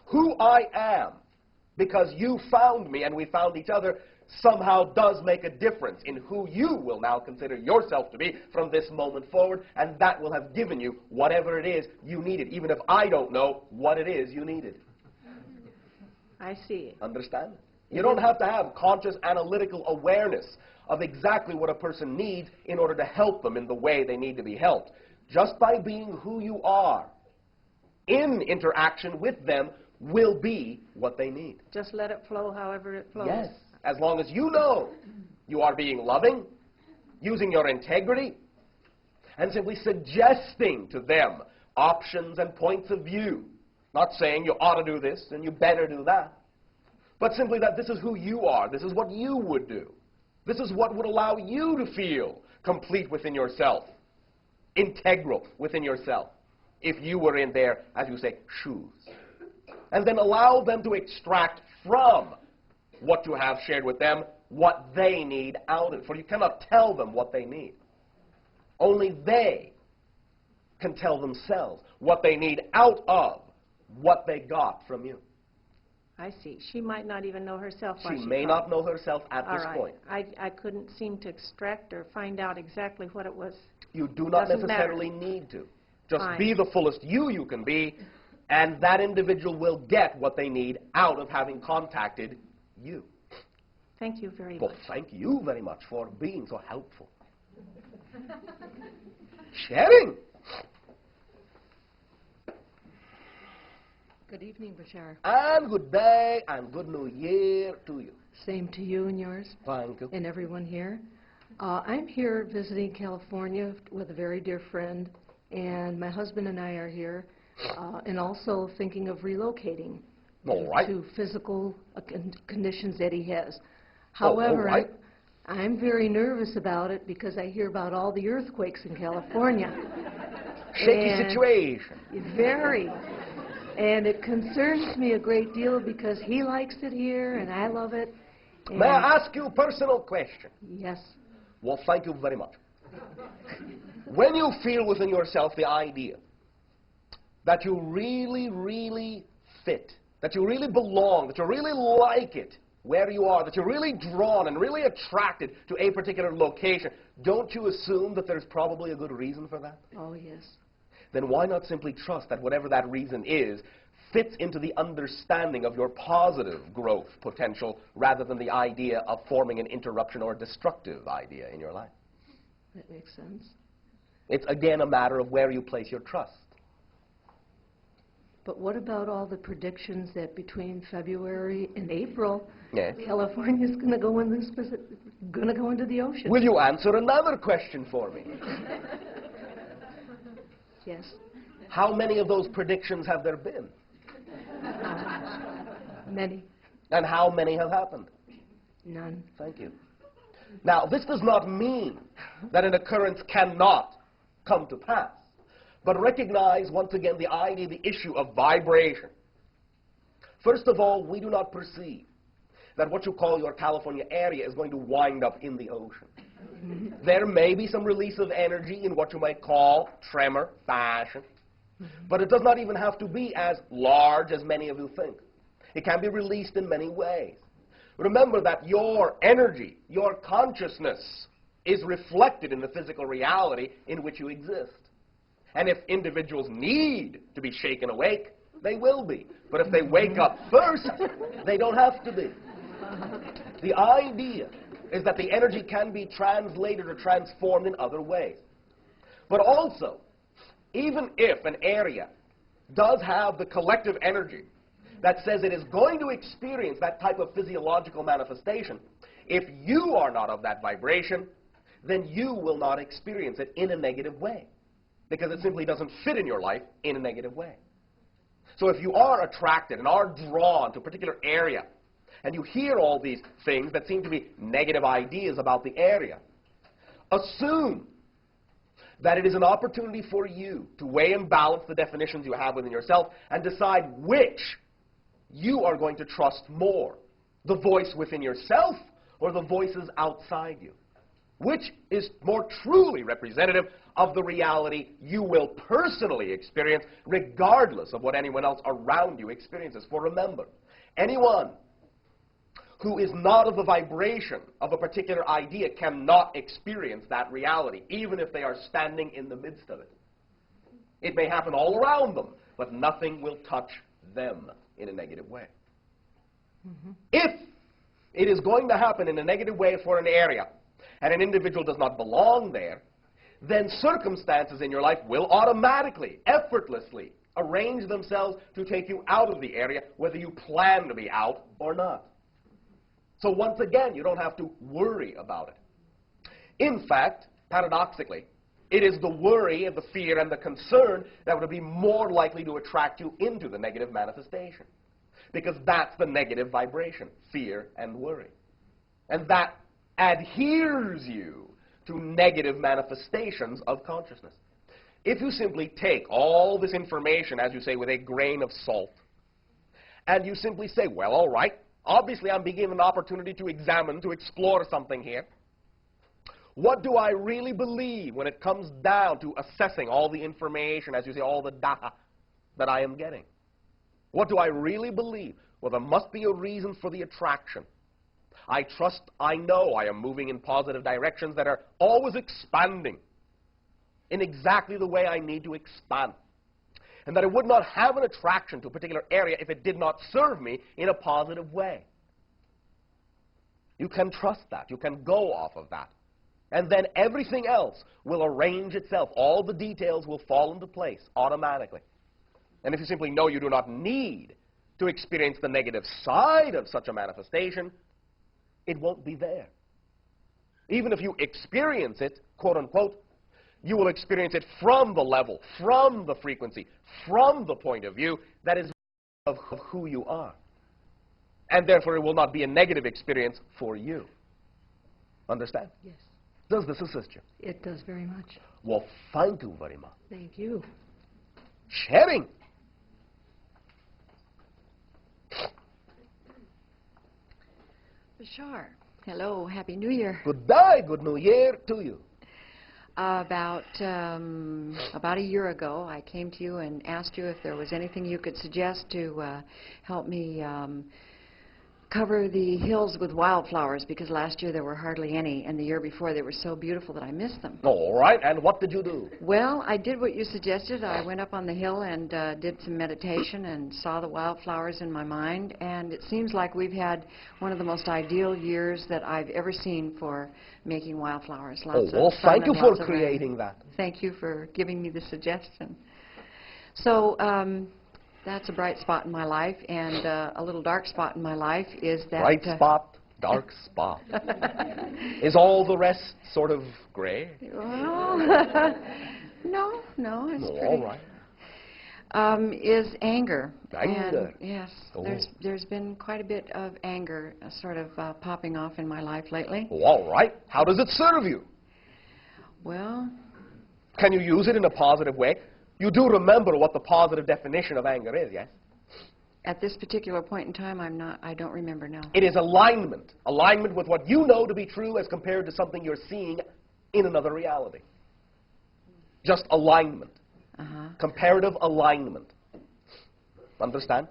who I am, because you found me and we found each other, somehow does make a difference in who you will now consider yourself to be from this moment forward, and that will have given you whatever it is you needed, even if I don't know what it is you needed. I see. Understand? You don't have to have conscious analytical awareness of exactly what a person needs in order to help them in the way they need to be helped. Just by being who you are in interaction with them will be what they need. Just let it flow however it flows. Yes. As long as you know you are being loving, using your integrity, and simply suggesting to them options and points of view. Not saying you ought to do this and you better do that, but simply that this is who you are. This is what you would do. This is what would allow you to feel complete within yourself, integral within yourself, if you were in their, as you say, shoes. And then allow them to extract from what you have shared with them what they need out of it. For you cannot tell them what they need. Only they can tell themselves what they need out of what they got from you. I see. She might not even know herself what She may not know herself at this point. I couldn't seem to extract or find out exactly what it was. You do not Doesn't necessarily matter. need to. Just Fine. be the fullest you can be, and that individual will get what they need out of having contacted you. Thank you very Well, much. thank you very much for being so helpful. Sharing. Good evening, Bashar. And good day and good New Year to you. Same to you and yours Thank you. and everyone here. I'm here visiting California with a very dear friend, and my husband and I are here, and also thinking of relocating. All right. to physical conditions that he has. Oh, all However, right. I'm very nervous about it because I hear about all the earthquakes in California. Shaky And situation. Very. And it concerns me a great deal because he likes it here and I love it. May I ask you a personal question? Yes. Well, thank you very much. When you feel within yourself the idea that you really, really fit, that you really belong, that you really like it where you are, that you're really drawn and really attracted to a particular location, don't you assume that there's probably a good reason for that? Oh, yes. Then why not simply trust that whatever that reason is fits into the understanding of your positive growth potential rather than the idea of forming an interruption or a destructive idea in your life? That makes sense. It's again a matter of where you place your trust. But what about all the predictions that between February and April, Yes. California's going to go into the ocean? Will you answer another question for me? Yes. How many of those predictions have there been? Many. And how many have happened? None. Thank you. Now, this does not mean that an occurrence cannot come to pass, but recognize once again the idea, the issue of vibration. First of all, we do not perceive that what you call your California area is going to wind up in the ocean. There may be some release of energy in what you might call tremor fashion, but it does not even have to be as large as many of you think. It can be released in many ways. Remember that your energy, your consciousness, is reflected in the physical reality in which you exist. And if individuals need to be shaken awake, they will be. But if they wake up first, they don't have to be. The idea is that the energy can be translated or transformed in other ways. But also, even if an area does have the collective energy that says it is going to experience that type of physiological manifestation, if you are not of that vibration, then you will not experience it in a negative way, because it simply doesn't fit in your life in a negative way. So if you are attracted and are drawn to a particular area, and you hear all these things that seem to be negative ideas about the area, assume that it is an opportunity for you to weigh and balance the definitions you have within yourself and decide which you are going to trust more, the voice within yourself or the voices outside you. Which is more truly representative of the reality you will personally experience regardless of what anyone else around you experiences. For remember, anyone who is not of the vibration of a particular idea cannot experience that reality, even if they are standing in the midst of it. It may happen all around them, but nothing will touch them in a negative way. If it is going to happen in a negative way for an area, and an individual does not belong there, then circumstances in your life will automatically, effortlessly arrange themselves to take you out of the area, whether you plan to be out or not. So once again, you don't have to worry about it. In fact, paradoxically, it is the worry and the fear and the concern that would be more likely to attract you into the negative manifestation, because that's the negative vibration, fear and worry. And that adheres you to negative manifestations of consciousness. If you simply take all this information, as you say, with a grain of salt, and you simply say, well, all right, obviously I'm being given an opportunity to examine, to explore something here. What do I really believe when it comes down to assessing all the information, as you say, all the data that I am getting? What do I really believe? Well, there must be a reason for the attraction. I trust, I know I am moving in positive directions that are always expanding in exactly the way I need to expand. And that I would not have an attraction to a particular area if it did not serve me in a positive way. You can trust that. You can go off of that. And then everything else will arrange itself. All the details will fall into place automatically. And if you simply know you do not need to experience the negative side of such a manifestation, it won't be there. Even if you experience it, quote unquote, you will experience it from the level, from the frequency, from the point of view that is of who you are. And therefore, it will not be a negative experience for you. Understand? Yes, Does this assist you? it does very much. Well, thank you very much. Thank you. Sharing. Bashar, hello, Happy New Year. Good day, good New Year to you. About a year ago, I came to you and asked you if there was anything you could suggest to help me cover the hills with wildflowers, because last year there were hardly any, and the year before they were so beautiful that I missed them. All right, and what did you do? Well, I did what you suggested. I went up on the hill and did some meditation and saw the wildflowers in my mind, and it seems like we've had one of the most ideal years that I've ever seen for making wildflowers. Lots well, of sun thank you and for lots of rain. creating that. Thank you for giving me the suggestion. So that's a bright spot in my life, and a little dark spot in my life is that... Bright spot, dark spot. Is all the rest sort of gray? Well, no, it's No, pretty... all right. Is anger. Anger. And yes, Oh. there's been quite a bit of anger sort of popping off in my life lately. Oh, all right. How does it serve you? Well, Can you use it in a positive way? You do remember what the positive definition of anger is, yes? at this particular point in time, I don't remember now. It is alignment. Alignment with what you know to be true as compared to something you're seeing in another reality. Just alignment. Comparative alignment. Understand?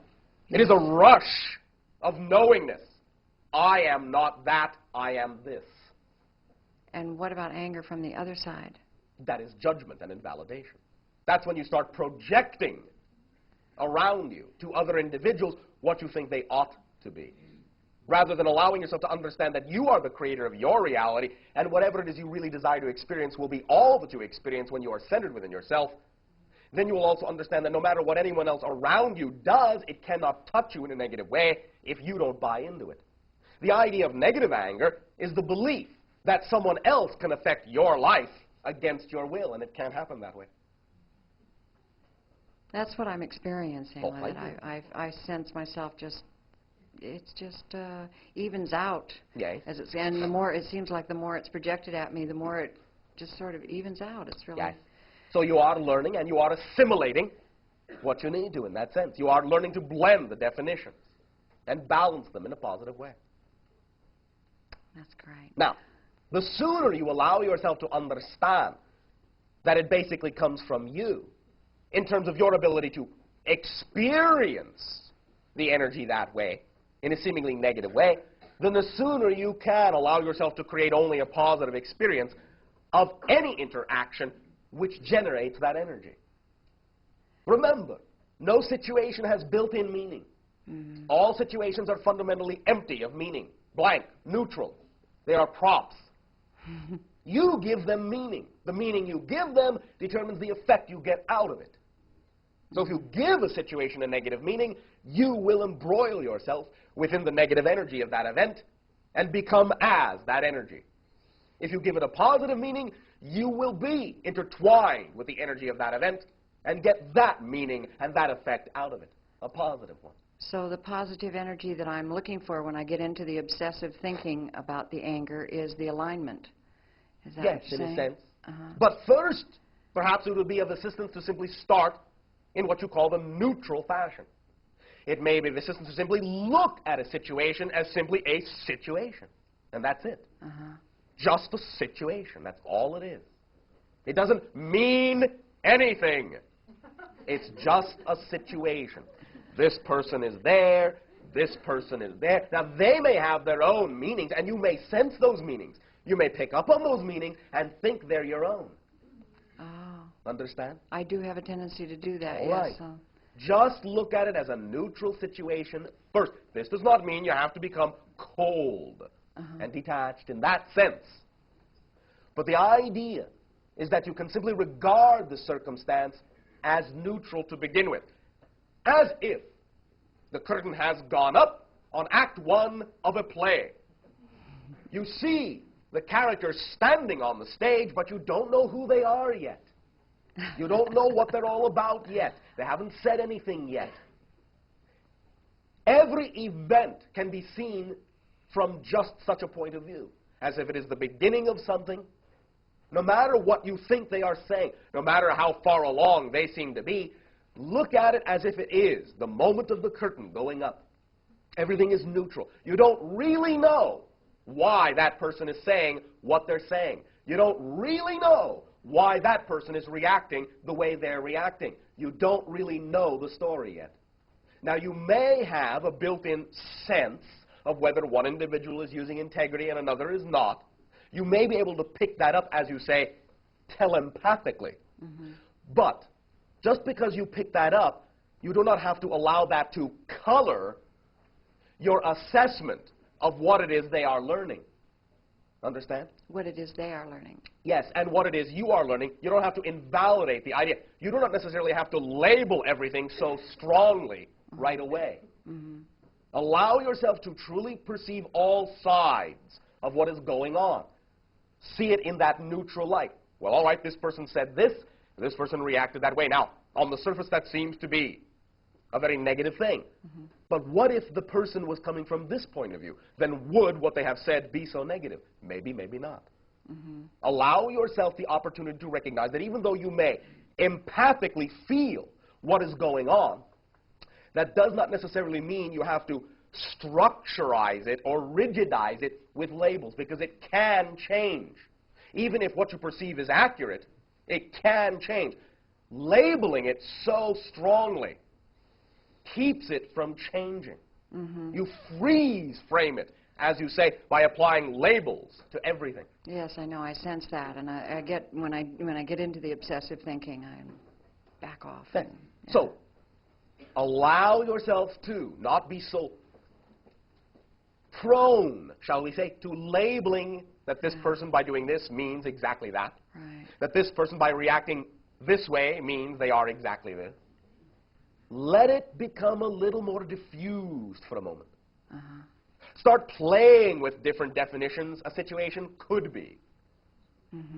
It is a rush of knowingness. I am not that, I am this. And what about anger from the other side? That is judgment and invalidation. That's when you start projecting around you to other individuals what you think they ought to be, rather than allowing yourself to understand that you are the creator of your reality, and whatever it is you really desire to experience will be all that you experience when you are centered within yourself. Then you will also understand that no matter what anyone else around you does, it cannot touch you in a negative way if you don't buy into it. The idea of negative anger is the belief that someone else can affect your life against your will, and it can't happen that way. That's what I'm experiencing Oh, with it. I sense myself it just evens out. Yes. And the more, it seems like the more it's projected at me, the more it just sort of evens out. It's really... Yes. So you are learning and you are assimilating what you need to in that sense. You are learning to blend the definitions and balance them in a positive way. That's great. Now, the sooner you allow yourself to understand that it basically comes from you, in terms of your ability to experience the energy that way, in a seemingly negative way, then the sooner you can allow yourself to create only a positive experience of any interaction which generates that energy. Remember, no situation has built-in meaning. All situations are fundamentally empty of meaning, blank, neutral. They are props. You give them meaning. The meaning you give them determines the effect you get out of it. So if you give a situation a negative meaning, you will embroil yourself within the negative energy of that event and become as that energy. If you give it a positive meaning, you will be intertwined with the energy of that event and get that meaning and that effect out of it, a positive one. So the positive energy that I'm looking for when I get into the obsessive thinking about the anger is the alignment. Is that Yes, what you're in a saying? sense. But first, perhaps it would be of assistance to simply start in what you call the neutral fashion. It may be of assistance to simply look at a situation as simply a situation. And that's it. Just a situation. That's all it is. It doesn't mean anything. It's just a situation. This person is there. This person is there. Now, they may have their own meanings, and you may sense those meanings. You may pick up on those meanings and think they're your own. Understand? I do have a tendency to do that, All yes. right. Just look at it as a neutral situation first. This does not mean you have to become cold and detached in that sense. But the idea is that you can simply regard the circumstance as neutral to begin with, as if the curtain has gone up on Act 1 of a play. You see the characters standing on the stage, but you don't know who they are yet. You don't know what they're all about yet. They haven't said anything yet. Every event can be seen from just such a point of view, as if it is the beginning of something. No matter what you think they are saying, no matter how far along they seem to be, look at it as if it is the moment of the curtain going up. Everything is neutral. You don't really know why that person is saying what they're saying. You don't really know why that person is reacting the way they're reacting. You don't really know the story yet. Now, you may have a built-in sense of whether one individual is using integrity and another is not. You may be able to pick that up, as you say, telepathically. But just because you pick that up, you do not have to allow that to color your assessment of what it is they are learning. Understand? What it is they are learning. Yes, and what it is you are learning. You don't have to invalidate the idea. You do not necessarily have to label everything so strongly right away. Allow yourself to truly perceive all sides of what is going on. See it in that neutral light. Well, all right, this person said this, and this person reacted that way. Now, on the surface, that seems to be a very negative thing. But what if the person was coming from this point of view? Then would what they have said be so negative? Maybe, maybe not. Allow yourself the opportunity to recognize that even though you may empathically feel what is going on, that does not necessarily mean you have to structurize it or rigidize it with labels, because it can change. Even if what you perceive is accurate, it can change. Labeling it so strongly keeps it from changing. You freeze frame it, as you say, by applying labels to everything. Yes, I know. I sense that, and I get when I get into the obsessive thinking, I back off. So, allow yourself to not be so prone, shall we say, to labeling that this person by doing this means exactly that. That this person by reacting this way means they are exactly this. Let it become a little more diffused for a moment. Start playing with different definitions a situation could be.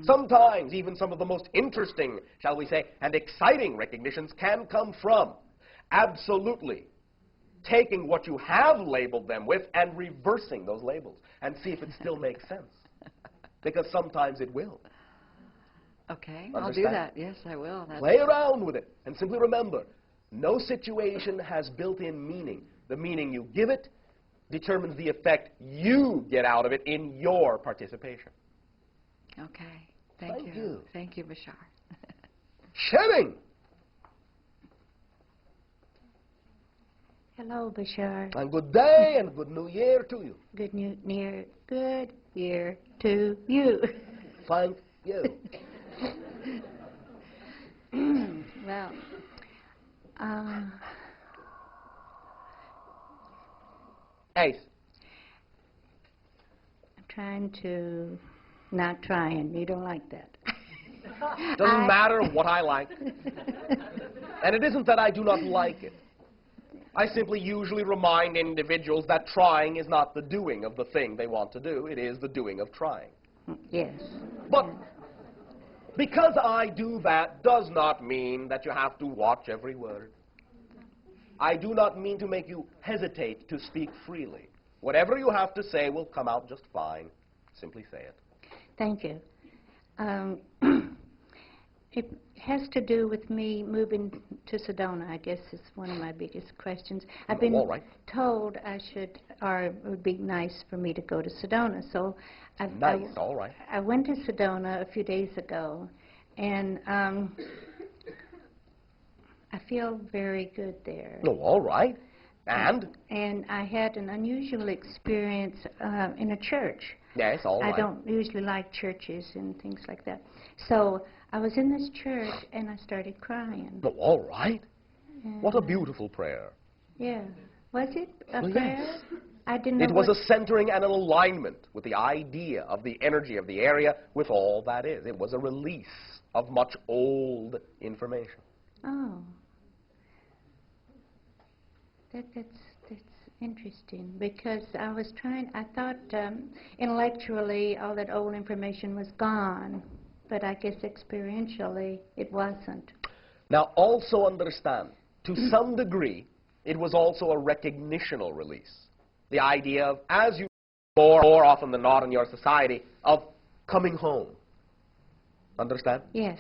Sometimes even some of the most interesting, shall we say, and exciting recognitions can come from absolutely taking what you have labeled them with and reversing those labels and see if it still makes sense. Because sometimes it will. Okay, Understand? I'll do that. Yes, I will. Play around with it and simply remember, no situation has built-in meaning. The meaning you give it determines the effect you get out of it in your participation. Okay. Thank you. Thank you, Bashar. Sharing. Hello, Bashar. And good day and good New Year to you. Good year to you. Thank you. Well, Ace. I'm trying to, not trying. You don't like that. Doesn't matter what I like. And it isn't that I do not like it. I simply usually remind individuals that trying is not the doing of the thing they want to do. It is the doing of trying. Yes. But because I do that does not mean that you have to watch every word. I do not mean to make you hesitate to speak freely. Whatever you have to say will come out just fine. Simply say it. Thank you. It has to do with me moving to Sedona, I guess is one of my biggest questions. I've been told I should, or it would be nice for me to go to Sedona. So I went to Sedona a few days ago, and I feel very good there. Oh, all right. And? And I had an unusual experience in a church. Yes, all right. I don't usually like churches and things like that. So I was in this church, and I started crying. Oh, all right. What a beautiful prayer. Yeah. Was it a prayer? Yes. I didn't know it was a centering and an alignment with the idea of the energy of the area with all that is. It was a release of much old information. Oh. That's interesting, because I was trying, I thought intellectually all that old information was gone, but I guess experientially it wasn't. Now also understand, to some degree, it was also a recognitional release. The idea of, as you more often than not in your society, of coming home. Understand? Yes.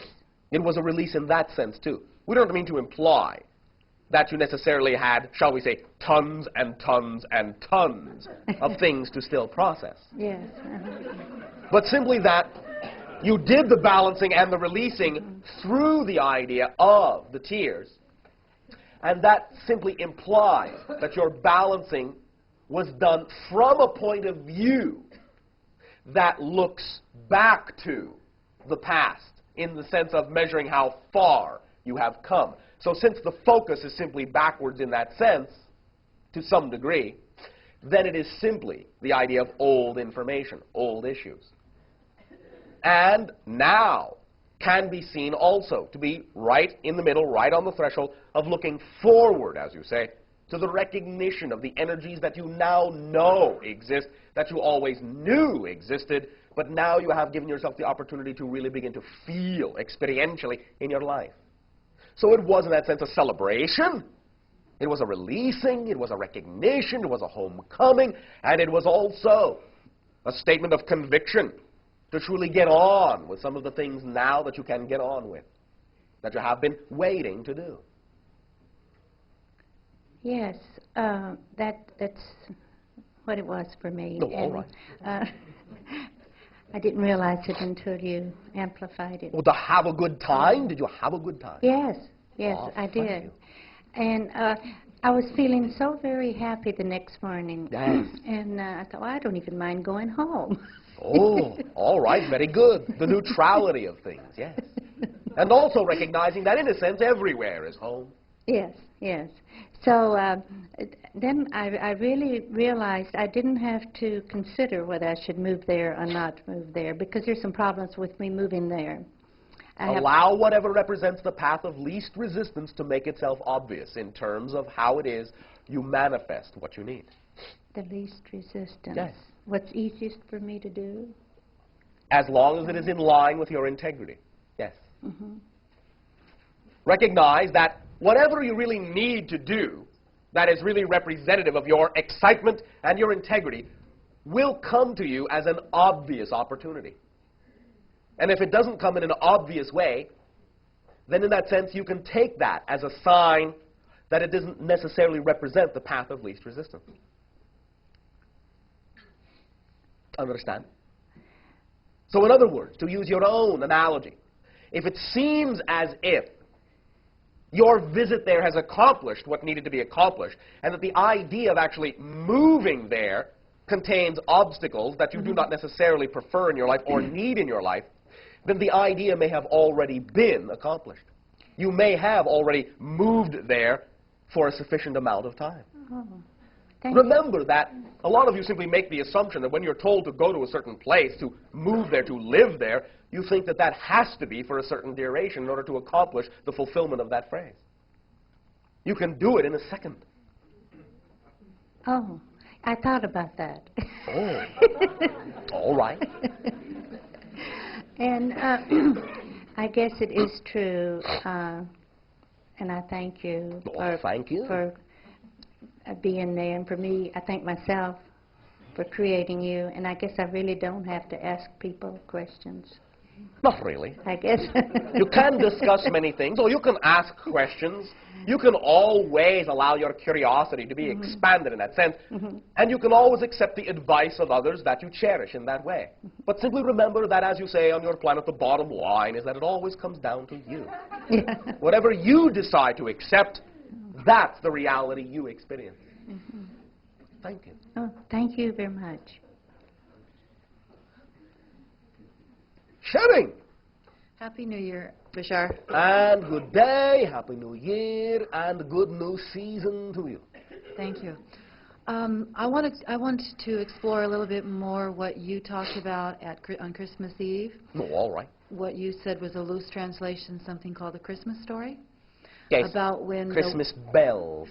It was a release in that sense, too. We don't mean to imply that you necessarily had, shall we say, tons and tons and tons of things to still process. Yes. But simply that you did the balancing and the releasing through the idea of the tears, and that simply implies that your balancing was done from a point of view that looks back to the past, in the sense of measuring how far you have come. So since the focus is simply backwards in that sense, to some degree, then it is simply the idea of old information, old issues. And now can be seen also to be right in the middle, right on the threshold of looking forward, as you say, to the recognition of the energies that you now know exist, that you always knew existed, but now you have given yourself the opportunity to really begin to feel experientially in your life. So it was, in that sense, a celebration. It was a releasing. It was a recognition. It was a homecoming. And it was also a statement of conviction to truly get on with some of the things now that you can get on with, that you have been waiting to do. Yes, that's what it was for me. Oh, all right. I didn't realize it until you amplified it. Well, to have a good time? Did you have a good time? Yes, yes, Oh, I did. you. And I was feeling so very happy the next morning. Yes. And I thought, well, I don't even mind going home. Oh, all right, very good. The neutrality of things, yes. And also recognizing that, in a sense, everywhere is home. Yes, yes. So then I really realized I didn't have to consider whether I should move there or not move there, because there's some problems with me moving there. Allow whatever represents the path of least resistance to make itself obvious in terms of how it is you manifest what you need. The least resistance. Yes. What's easiest for me to do? As long as it is in line with your integrity. Yes. Mm-hmm. Recognize that whatever you really need to do that is really representative of your excitement and your integrity will come to you as an obvious opportunity. And if it doesn't come in an obvious way, then in that sense you can take that as a sign that it doesn't necessarily represent the path of least resistance. Understand? So in other words, to use your own analogy, if it seems as if your visit there has accomplished what needed to be accomplished, and that the idea of actually moving there contains obstacles that you do not necessarily prefer in your life or need in your life, then the idea may have already been accomplished. You may have already moved there for a sufficient amount of time. Oh, Remember that a lot of you simply make the assumption that when you're told to go to a certain place, to move there, to live there, you think that that has to be for a certain duration in order to accomplish the fulfillment of that phrase. You can do it in a second. Oh, I thought about that. Oh, all right. And I guess it is true, and I thank you Thank you. for being there. And for me, I thank myself for creating you. And I guess I really don't have to ask people questions. Not really. I guess. You can discuss many things, or you can ask questions. You can always allow your curiosity to be expanded in that sense. And you can always accept the advice of others that you cherish in that way. But simply remember that, as you say on your planet, the bottom line is that it always comes down to you. Yeah. Whatever you decide to accept, that's the reality you experience. Thank you. Oh, thank you very much. Sharing. Happy New Year, Bashar. And good day, Happy New Year, and good new season to you. Thank you. I wanted to explore a little bit more what you talked about on Christmas Eve. Oh, all right. What you said was a loose translation, something called the Christmas story. Yes. About when Christmas bells.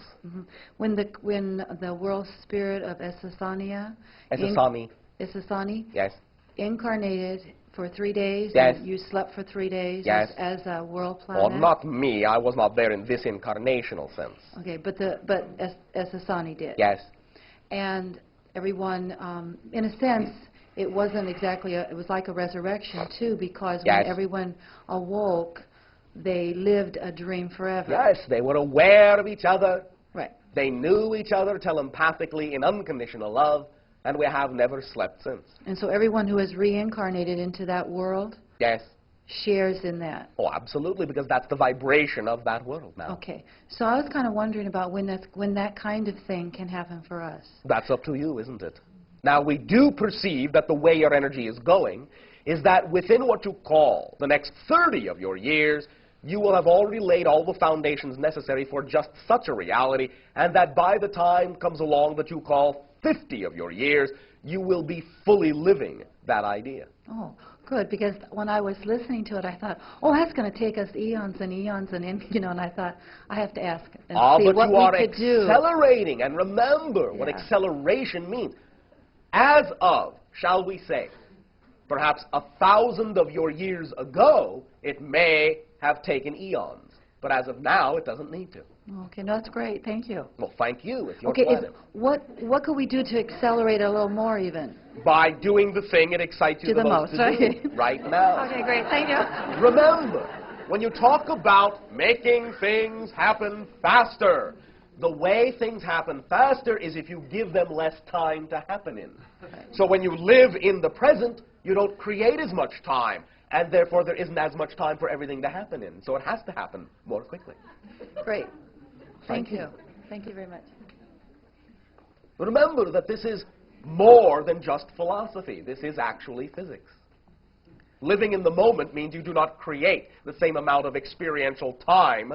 When the world spirit of Essassani Essassani. Essassani Yes. incarnated For 3 days? Yes. And you slept for 3 days Yes. as a world planet? Well, not me. I was not there in this incarnational sense. Okay, but as Asani did? Yes. And everyone, in a sense, it wasn't exactly it was like a resurrection, too, because Yes. when everyone awoke, they lived a dream forever. Yes, they were aware of each other. Right. They knew each other telepathically in unconditional love, and we have never slept since. And so everyone who has reincarnated into that world Yes. shares in that. Oh, absolutely, because that's the vibration of that world now. Okay. So I was kind of wondering about when that kind of thing can happen for us. That's up to you, isn't it? Now, we do perceive that the way your energy is going is that within what you call the next 30 of your years, you will have already laid all the foundations necessary for just such a reality, and that by the time comes along that you call 50 of your years, you will be fully living that idea. Oh, good, because when I was listening to it, I thought, oh, that's going to take us eons and eons, and and I thought, I have to ask and see but what you we are could do. accelerating, and remember what Yeah. acceleration means. As of, shall we say, perhaps 1,000 of your years ago, it may have taken eons. But as of now, it doesn't need to. Okay, no, that's great. Thank you. Well, thank you. It's your Okay, planet. what could we do to accelerate a little more even? By doing the thing it excites you Do the most, to right? do right now. Okay, great. Thank you. Remember, when you talk about making things happen faster, the way things happen faster is if you give them less time to happen in. So when you live in the present, you don't create as much time, and therefore there isn't as much time for everything to happen in. So it has to happen more quickly. Great. Thank Thank you. you. Thank you very much. Remember that this is more than just philosophy. This is actually physics. Living in the moment means you do not create the same amount of experiential time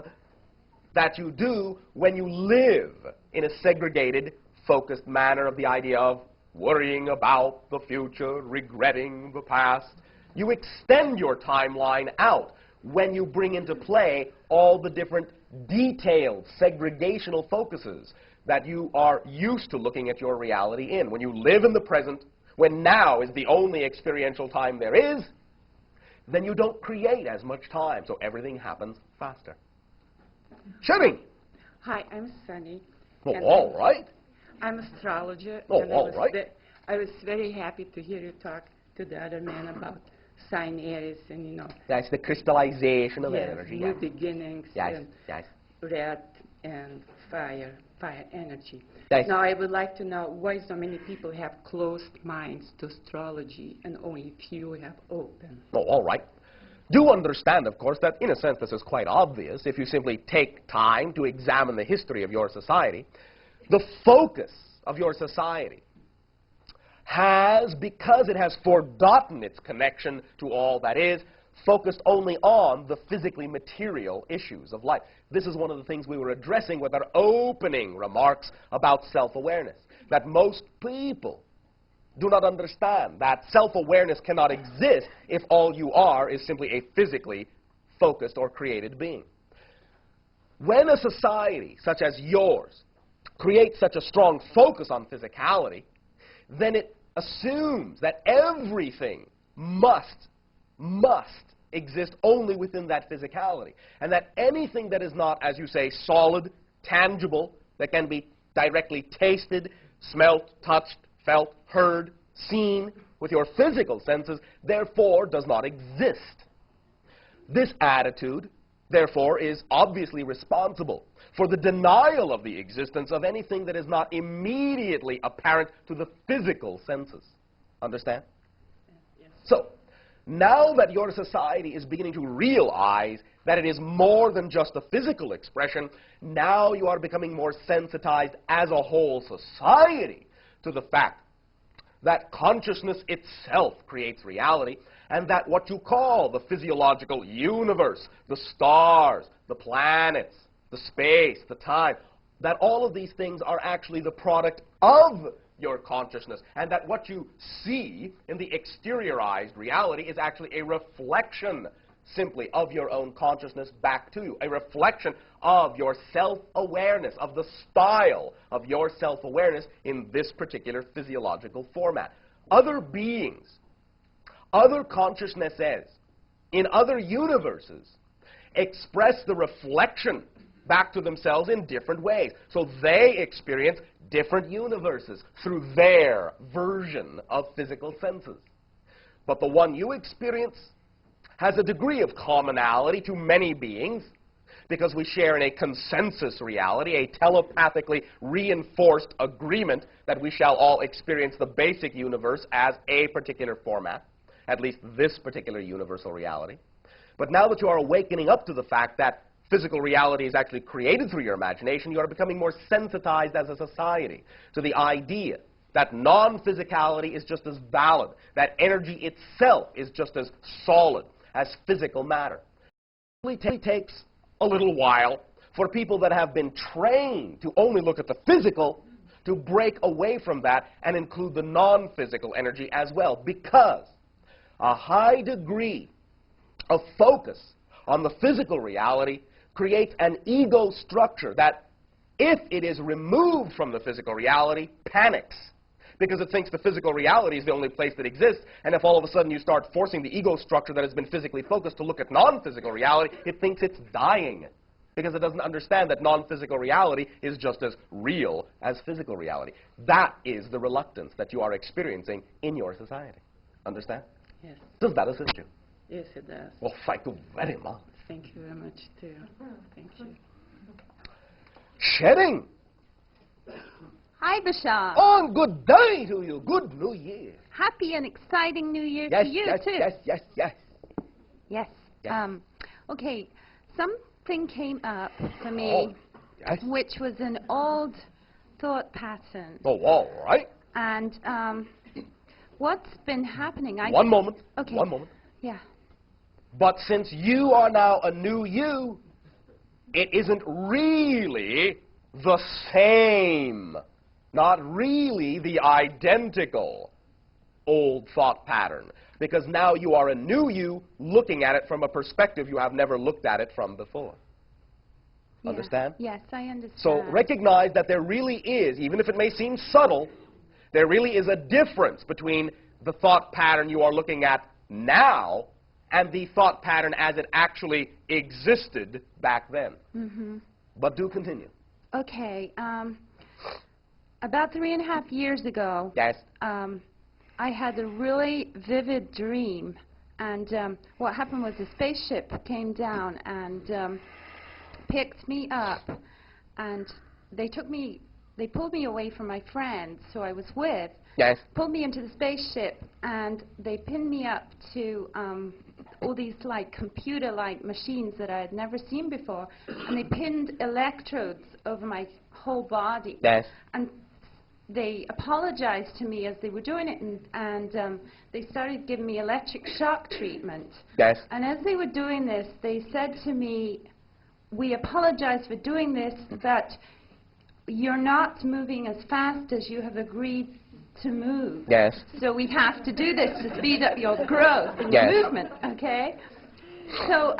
that you do when you live in a segregated, focused manner of the idea of worrying about the future, regretting the past. You extend your timeline out when you bring into play all the different detailed, segregational focuses that you are used to looking at your reality in. When you live in the present, when now is the only experiential time there is, then you don't create as much time, so everything happens faster. Shireen. Hi, I'm Sunny. Oh, all right. I'm astrologer. Oh, and all right. I was very happy to hear you talk to the other man about sign Aries and, That's the crystallization of yes, energy. new Yes. beginnings Yes. and Yes. red and fire energy. Yes. Now, I would like to know why so many people have closed minds to astrology and only few have open. Oh, all right. Do understand, of course, that in a sense this is quite obvious if you simply take time to examine the history of your society. The focus of your society has, because it has forgotten its connection to all that is, focused only on the physically material issues of life. This is one of the things we were addressing with our opening remarks about self-awareness, that most people do not understand that self-awareness cannot exist if all you are is simply a physically focused or created being. When a society such as yours creates such a strong focus on physicality, then it assumes that everything must exist only within that physicality, and that anything that is not, as you say, solid, tangible, that can be directly tasted, smelt, touched, felt, heard, seen with your physical senses, therefore does not exist. This attitude, therefore, is obviously responsible for the denial of the existence of anything that is not immediately apparent to the physical senses. Understand? Yes. So, now that your society is beginning to realize that it is more than just a physical expression, now you are becoming more sensitized as a whole society to the fact that consciousness itself creates reality, and that what you call the physiological universe, the stars, the planets, the space, the time, that all of these things are actually the product of your consciousness, and that what you see in the exteriorized reality is actually a reflection simply of your own consciousness back to you, a reflection of your self-awareness, of the style of your self-awareness in this particular physiological format. Other beings other consciousnesses in other universes express the reflection back to themselves in different ways. So they experience different universes through their version of physical senses. But the one you experience has a degree of commonality to many beings because we share in a consensus reality, a telepathically reinforced agreement that we shall all experience the basic universe as a particular format, at least this particular universal reality. But now that you are awakening up to the fact that physical reality is actually created through your imagination, you are becoming more sensitized as a society to the idea that non-physicality is just as valid, that energy itself is just as solid as physical matter. It takes a little while for people that have been trained to only look at the physical to break away from that and include the non-physical energy as well, because a high degree of focus on the physical reality creates an ego structure that, if it is removed from the physical reality, panics, because it thinks the physical reality is the only place that exists, and if all of a sudden you start forcing the ego structure that has been physically focused to look at non-physical reality, it thinks it's dying, because it doesn't understand that non-physical reality is just as real as physical reality. That is the reluctance that you are experiencing in your society. Understand? Yes. Does that assist you? Yes, it does. Well, thank you very much. Thank you very much, too. Thank you. Shedding. Hi, Bashar. On good day to you. Good New Year. Happy and exciting New Year Yes, to you, yes, too. yes, yes, yes. Yes. Yes. Okay, something came up for me, yes. which was an old thought pattern. Oh, all right. And what's been happening? One moment. Okay. One moment. Yeah. But since you are now a new you, it isn't really the same, not really the identical old thought pattern, because now you are a new you looking at it from a perspective you have never looked at it from before. Yeah. Understand? Yes, I understand. So recognize that there really is, even if it may seem subtle, there really is a difference between the thought pattern you are looking at now and the thought pattern as it actually existed back then. Mm-hmm. But do continue. Okay. About 3.5 years ago, Yes. I had a really vivid dream. And what happened was a spaceship came down and picked me up. And they pulled me away from my friends who I was with. Yes. Pulled me into the spaceship, and they pinned me up to all these like computer-like machines that I had never seen before, and they pinned electrodes over my whole body. Yes. And they apologized to me as they were doing it, and they started giving me electric shock treatment. Yes. And as they were doing this, they said to me, "We apologize for doing this, but you're not moving as fast as you have agreed to move. Yes. So we have to do this to speed up your growth and Yes. your movement, okay?" So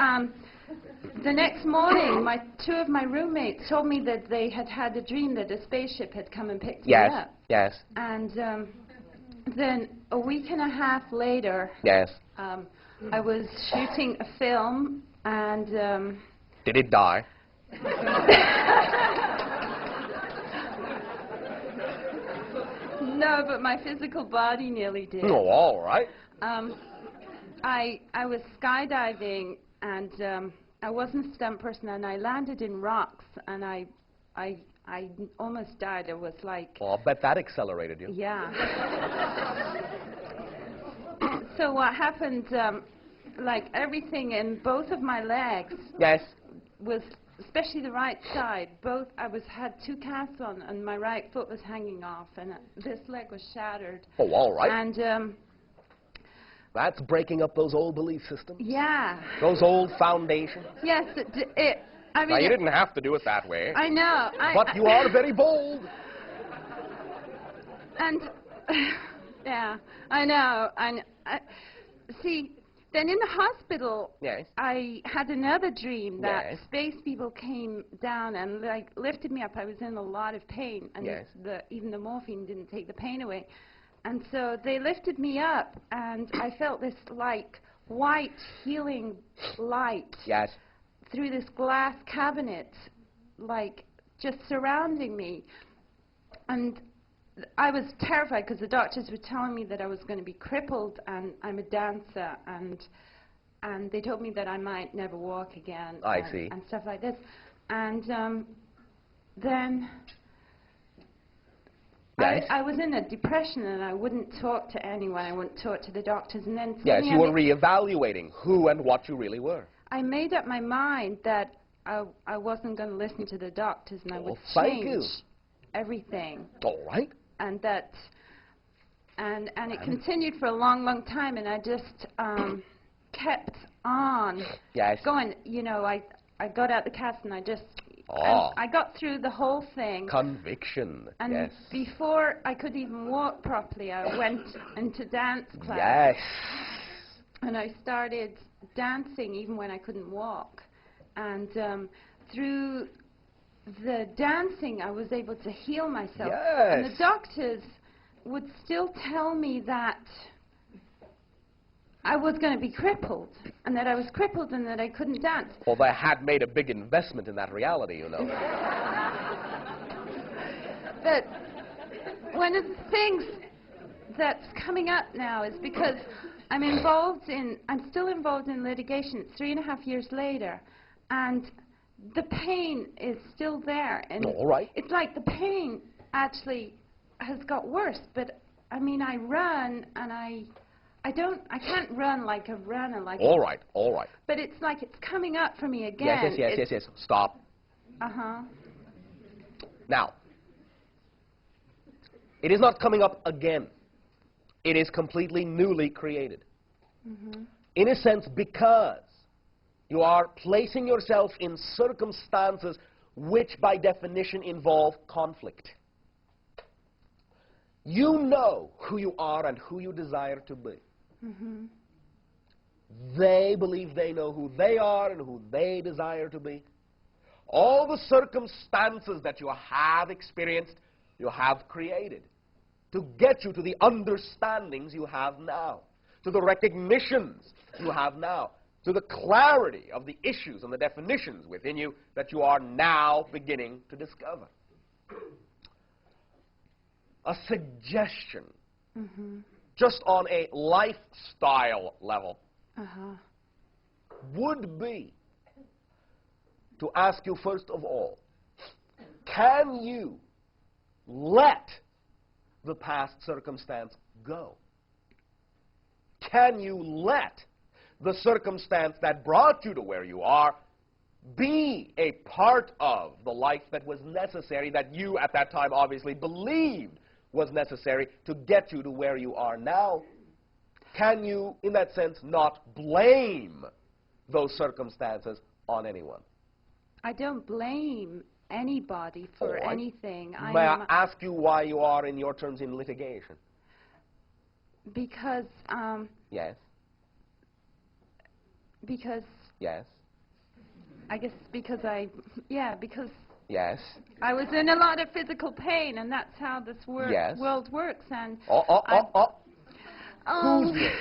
the next morning, two of my roommates told me that they had had a dream that a spaceship had come and picked me up. Yes. And then a week and a half later, Yes. I was shooting a film, and Did it die? no, but my physical body nearly did. Oh, all right. I was skydiving, and I wasn't a stunt person, and I landed in rocks, and I almost died. It was like... Well, I'll bet that accelerated you. Yeah. So what happened, like everything in both of my legs... Yes. ...was, especially the right side, had 2 casts on, and my right foot was hanging off, and this leg was shattered. Oh, all right. And that's breaking up those old belief systems. yeah. Those old foundations. Yes, I mean... Now, you didn't have to do it that way. I know. But you are very bold. And, yeah, I know. See, then in the hospital, Yes. I had another dream that Yes. space people came down and lifted me up. I was in a lot of pain, and Yes. even the morphine didn't take the pain away. And so they lifted me up, and I felt this, like, white, healing light Yes. through this glass cabinet, like, just surrounding me. And I was terrified because the doctors were telling me that I was going to be crippled, and I'm a dancer, and they told me that I might never walk again. I see. And stuff like this. And then Yes. I was in a depression, and I wouldn't talk to anyone. I wouldn't talk to the doctors. And then Yes, suddenly you were reevaluating who and what you really were. I made up my mind that I wasn't going to listen to the doctors, and I would thank change you. everything. All right. And that, and it continued for a long, long time, and I just kept on Yes. going. You know, I got out the cast, and I just, Oh. and I got through the whole thing. Conviction. And yes. before I could even walk properly, I went into dance class. Yes. And I started dancing even when I couldn't walk. And through the dancing, I was able to heal myself. Yes. And the doctors would still tell me that I was going to be crippled, and that I was crippled and that I couldn't dance. Well, they had made a big investment in that reality, you know. But one of the things that's coming up now is because I'm still involved in litigation. It's 3.5 years later, and the pain is still there. And all right. It's like the pain actually has got worse. But I mean, I run, and I can't run like a runner. All right, all right. But it's like it's coming up for me again. Yes. Stop. Uh-huh. Now, it is not coming up again. It is completely newly created. Mm-hmm. In a sense, because you are placing yourself in circumstances which, by definition, involve conflict. You know who you are and who you desire to be. Mm-hmm. They believe they know who they are and who they desire to be. All the circumstances that you have experienced, you have created to get you to the understandings you have now, to the recognitions you have now, to the clarity of the issues and the definitions within you that you are now beginning to discover. A suggestion, just on a lifestyle level, would be to ask you first of all, can you let the past circumstance go? Can you let the circumstance that brought you to where you are be a part of the life that was necessary, that you at that time obviously believed was necessary to get you to where you are now? Can you, in that sense, not blame those circumstances on anyone? I don't blame anybody for anything. May I ask you why you are, in your terms, in litigation? Because, Yes. Because, Yes. I guess because because Yes. I was in a lot of physical pain, and that's how this world works. And Whose world?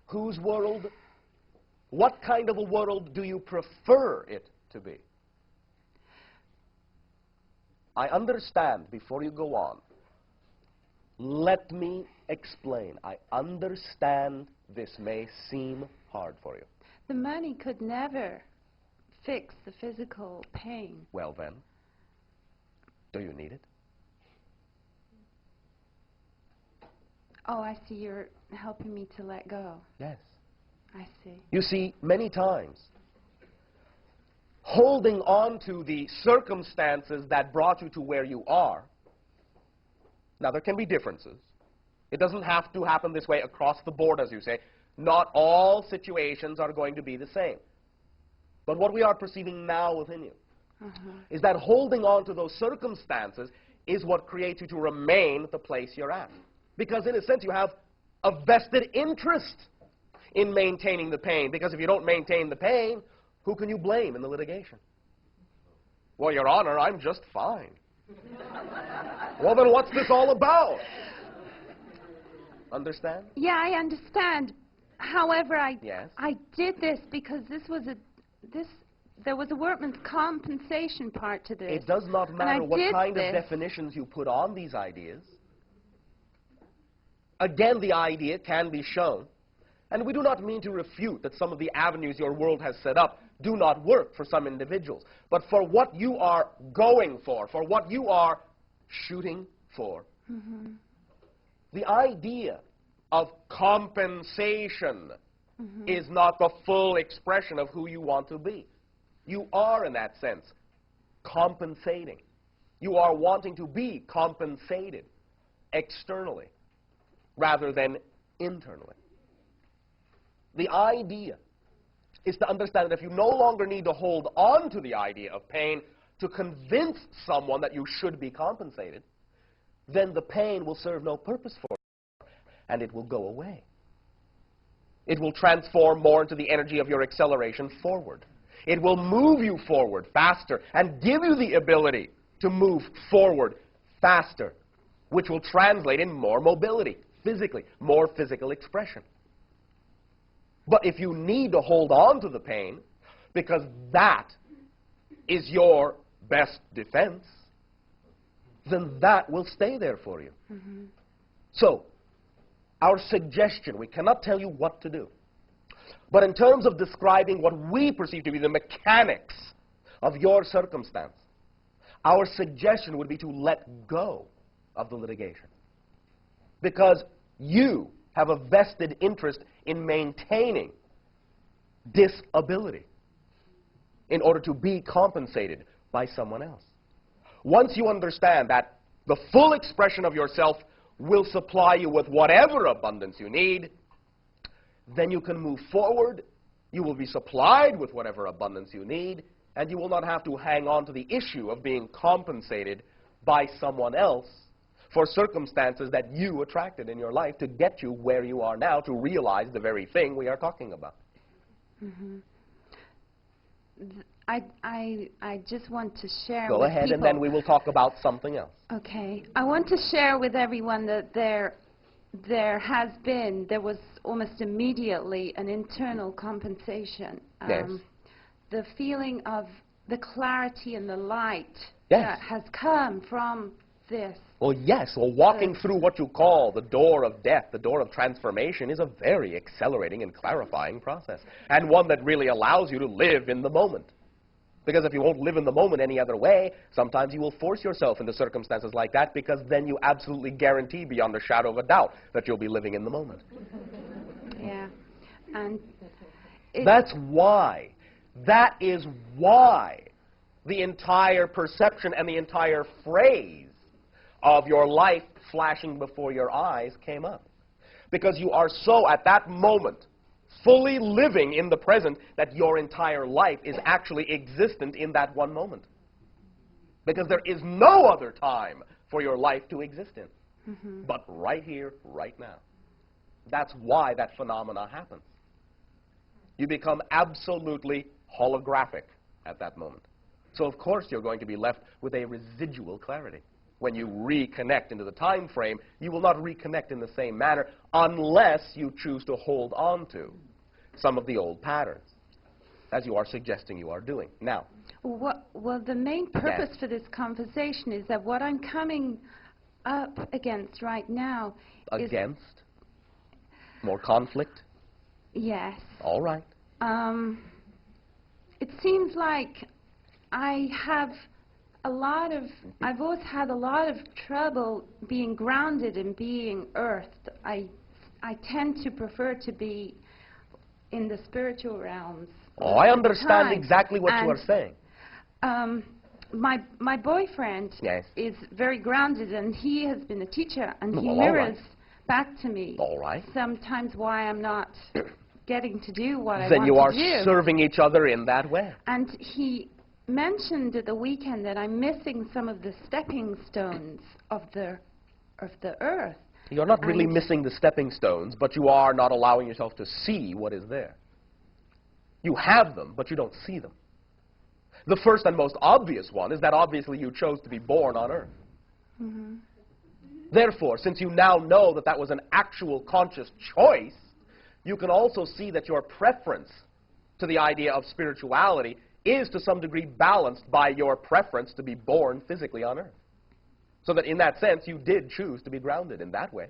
Whose world? What kind of a world do you prefer it to be? I understand, before you go on, let me explain. I understand this may seem hard for you. The money could never fix the physical pain. Well then, do you need it? Oh, I see. You're helping me to let go. Yes. I see. You see, many times, holding on to the circumstances that brought you to where you are, now there can be differences. It doesn't have to happen this way across the board, as you say. Not all situations are going to be the same. But what we are perceiving now within you is that holding on to those circumstances is what creates you to remain at the place you're at. Because in a sense, you have a vested interest in maintaining the pain. Because if you don't maintain the pain, who can you blame in the litigation? Well, Your Honor, I'm just fine. Well, then what's this all about? Understand? Yeah, I understand. However, Yes. I did this because there was a workman's compensation part to this. It does not matter what kind this. of definitions you put on these ideas. Again, the idea can be shown. And we do not mean to refute that some of the avenues your world has set up do not work for some individuals. But for what you are going for what you are shooting for, the idea of compensation is not the full expression of who you want to be. You are, in that sense, compensating. You are wanting to be compensated externally rather than internally. The idea is to understand that if you no longer need to hold on to the idea of pain to convince someone that you should be compensated, then the pain will serve no purpose for you, and it will go away. It will transform more into the energy of your acceleration forward. It will move you forward faster and give you the ability to move forward faster, which will translate in more mobility, physically, more physical expression. But if you need to hold on to the pain because that is your best defense, then that will stay there for you. So, our suggestion, we cannot tell you what to do. But in terms of describing what we perceive to be the mechanics of your circumstance, our suggestion would be to let go of the litigation. Because you have a vested interest in maintaining disability in order to be compensated by someone else. Once you understand that the full expression of yourself will supply you with whatever abundance you need, then you can move forward, you will be supplied with whatever abundance you need, and you will not have to hang on to the issue of being compensated by someone else for circumstances that you attracted in your life to get you where you are now, to realize the very thing we are talking about. I just want to share Go with ahead, people. and then we will talk about something else. Okay. I want to share with everyone that there was almost immediately an internal compensation. Yes. The feeling of the clarity and the light Yes. that has come from this. Well, yes. Well, walking through what you call the door of death, the door of transformation, is a very accelerating and clarifying process, and one that really allows you to live in the moment. Because if you won't live in the moment any other way, sometimes you will force yourself into circumstances like that, because then you absolutely guarantee beyond a shadow of a doubt that you'll be living in the moment. Yeah. And that is why the entire perception and the entire phrase of your life flashing before your eyes came up. Because you are so, at that moment, fully living in the present that your entire life is actually existent in that one moment. Because there is no other time for your life to exist in, but right here, right now. That's why that phenomena happens. You become absolutely holographic at that moment. So of course you're going to be left with a residual clarity. When you reconnect into the time frame, you will not reconnect in the same manner unless you choose to hold on to some of the old patterns, as you are suggesting you are doing. Now, well, the main purpose for this conversation is that what I'm coming up against right now is... Against? More conflict? Yes. All right. It seems like I've always had a lot of trouble being grounded and being earthed. I tend to prefer to be in the spiritual realms. Oh, I understand exactly what you are saying. My boyfriend is very grounded, and he has been a teacher, and he mirrors back to me sometimes why I'm not getting to do what I want to do. Then you are serving each other in that way. And he mentioned at the weekend that I'm missing some of the stepping stones of the earth. You're not really missing the stepping stones, but you are not allowing yourself to see what is there. You have them, but you don't see them. The first and most obvious one is that obviously you chose to be born on earth. Therefore, since you now know that that was an actual conscious choice, you can also see that your preference to the idea of spirituality is to some degree balanced by your preference to be born physically on earth. So that in that sense, you did choose to be grounded in that way.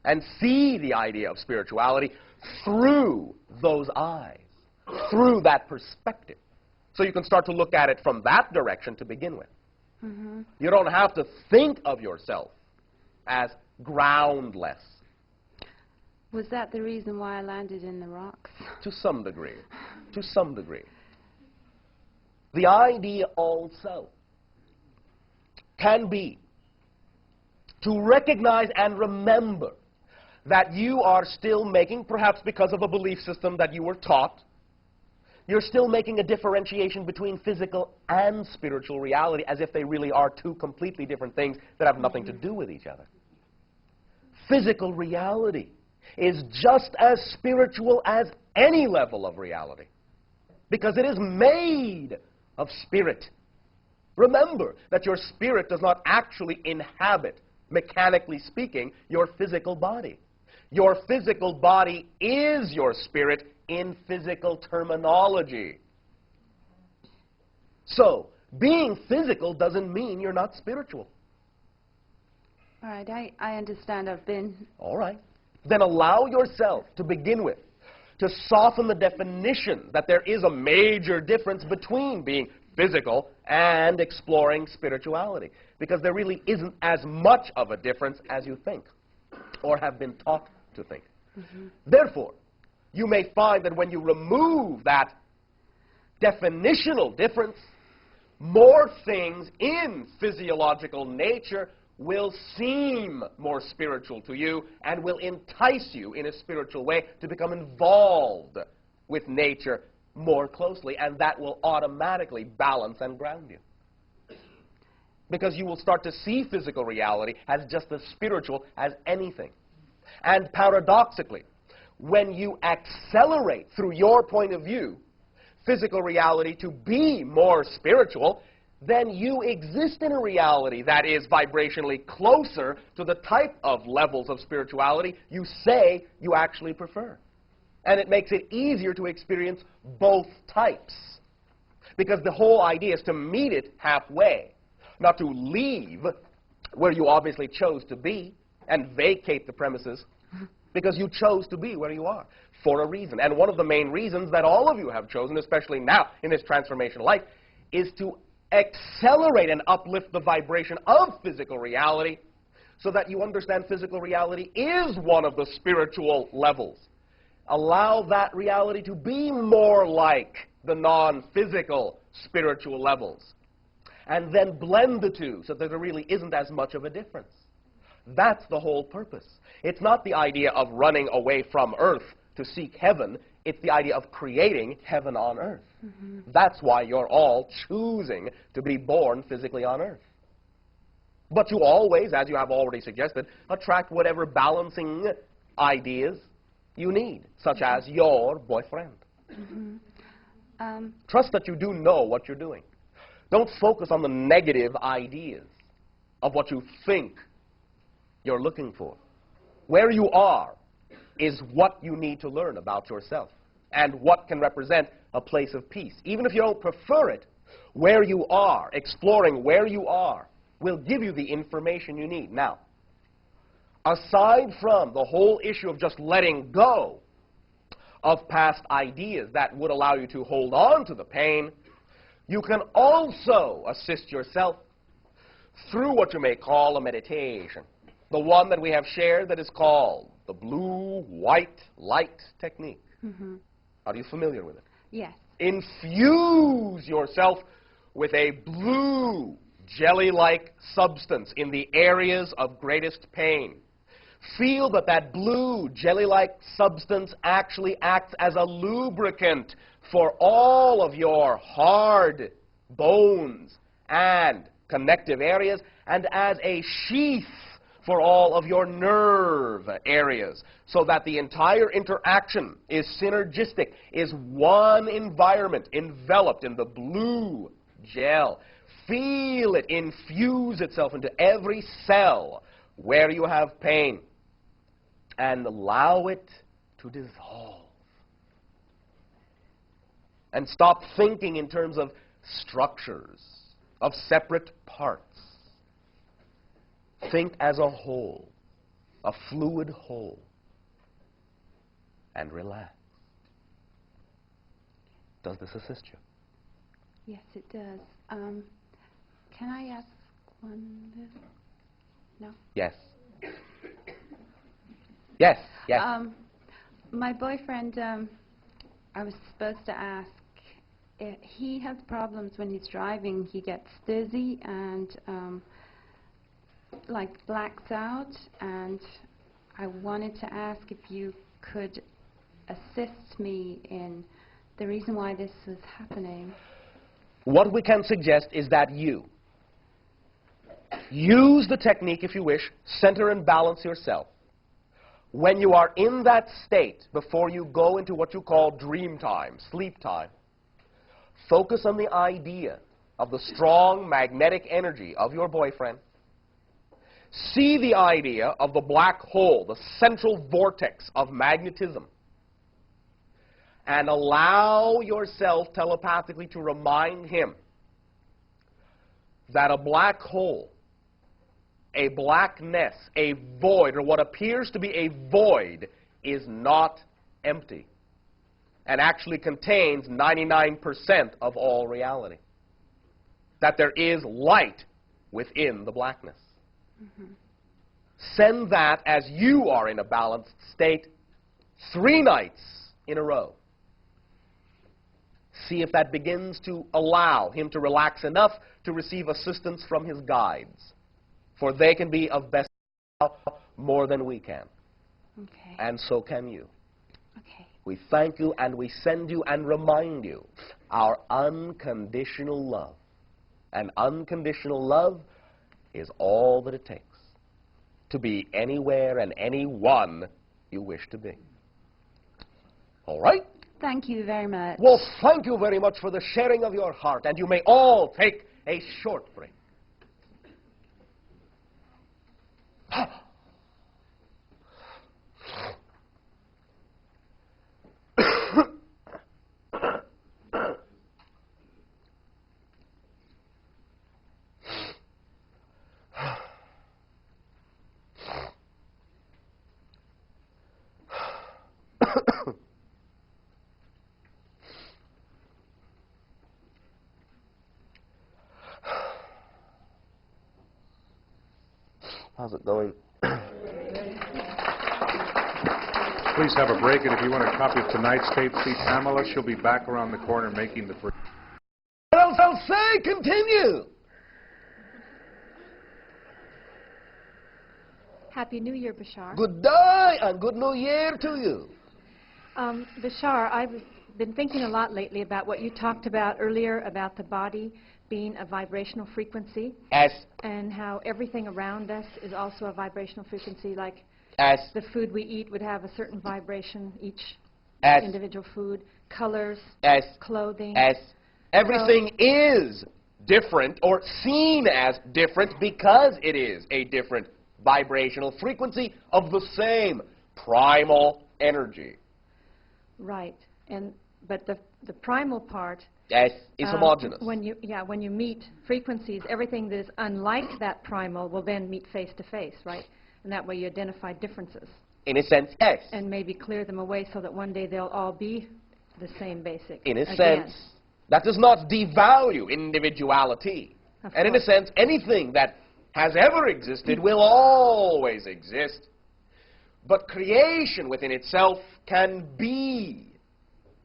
And see the idea of spirituality through those eyes, through that perspective. So you can start to look at it from that direction to begin with. Mm-hmm. You don't have to think of yourself as groundless. Was that the reason why I landed in the rocks? To some degree. To some degree. The idea also can be to recognize and remember that you are still making, perhaps because of a belief system that you were taught, you're still making a differentiation between physical and spiritual reality as if they really are two completely different things that have nothing to do with each other. Physical reality is just as spiritual as any level of reality because it is made of spirit. Remember that your spirit does not actually inhabit, mechanically speaking, your physical body. Your physical body is your spirit in physical terminology. So, being physical doesn't mean you're not spiritual. All right, I understand. I've been... All right. Then allow yourself to begin with to soften the definition that there is a major difference between being physical and exploring spirituality. Because there really isn't as much of a difference as you think or have been taught to think. Mm-hmm. Therefore, you may find that when you remove that definitional difference, more things in physiological nature will seem more spiritual to you and will entice you in a spiritual way to become involved with nature more closely, and that will automatically balance and ground you. Because you will start to see physical reality as just as spiritual as anything. And paradoxically, when you accelerate through your point of view physical reality to be more spiritual, then you exist in a reality that is vibrationally closer to the type of levels of spirituality you say you actually prefer. And it makes it easier to experience both types. Because the whole idea is to meet it halfway, not to leave where you obviously chose to be and vacate the premises because you chose to be where you are for a reason. And one of the main reasons that all of you have chosen, especially now in this transformational life, is to accelerate and uplift the vibration of physical reality so that you understand physical reality is one of the spiritual levels. Allow that reality to be more like the non-physical spiritual levels. And then blend the two so that there really isn't as much of a difference. That's the whole purpose. It's not the idea of running away from earth to seek heaven. It's the idea of creating heaven on earth. Mm-hmm. That's why you're all choosing to be born physically on earth. But you always, as you have already suggested, attract whatever balancing ideas you need, such as your boyfriend. Mm-hmm. Trust that you do know what you're doing. Don't focus on the negative ideas of what you think you're looking for. Where you are is what you need to learn about yourself and what can represent a place of peace. Even if you don't prefer it, where you are, exploring where you are, will give you the information you need. Now, aside from the whole issue of just letting go of past ideas that would allow you to hold on to the pain, you can also assist yourself through what you may call a meditation. The one that we have shared that is called the blue-white light technique. Mm-hmm. Are you familiar with it? Yes. Infuse yourself with a blue jelly-like substance in the areas of greatest pain. Feel that that blue jelly-like substance actually acts as a lubricant for all of your hard bones and connective areas, and as a sheath for all of your nerve areas, so that the entire interaction is synergistic, is one environment enveloped in the blue gel. Feel it infuse itself into every cell where you have pain. And allow it to dissolve. And stop thinking in terms of structures, of separate parts. Think as a whole, a fluid whole. And relax. Does this assist you? Yes, it does. Can I ask one? No? Yes. Yes, yes. My boyfriend, I was supposed to ask, he has problems when he's driving. He gets dizzy and like blacks out, and I wanted to ask if you could assist me in the reason why this is happening. What we can suggest is that you use the technique, if you wish, center and balance yourself. When you are in that state, before you go into what you call dream time, sleep time, focus on the idea of the strong magnetic energy of your boyfriend. See the idea of the black hole, the central vortex of magnetism. And allow yourself telepathically to remind him that a black hole, a blackness, a void, or what appears to be a void, is not empty and actually contains 99% of all reality. That there is light within the blackness. Mm-hmm. Send that as you are in a balanced state 3 nights in a row. See if that begins to allow him to relax enough to receive assistance from his guides. For they can be of best help more than we can. Okay. And so can you. Okay. We thank you and we send you and remind you our unconditional love. And unconditional love is all that it takes to be anywhere and anyone you wish to be. All right? Thank you very much. Well, thank you very much for the sharing of your heart, and you may all take a short break. How's it going? Please have a break, and if you want a copy of tonight's tape, see Pamela. She'll be back around the corner making the first. What else I'll say? Continue. Happy New Year, Bashar. Good day and good New Year to you. Bashar, I've been thinking a lot lately about what you talked about earlier about the body being a vibrational frequency. Yes. And how everything around us is also a vibrational frequency, like yes. The food we eat would have a certain vibration, each yes. individual food, colors, yes. clothing. Yes. Everything is different or seen as different because it is a different vibrational frequency of the same primal energy. Right. But the primal part, yes, is homogeneous. When you meet frequencies, everything that is unlike that primal will then meet face to face, right? And that way you identify differences. In a sense, yes. And maybe clear them away so that one day they'll all be the same basic. In a sense, that does not devalue individuality. And in a sense, anything that has ever existed will always exist. But creation within itself can be,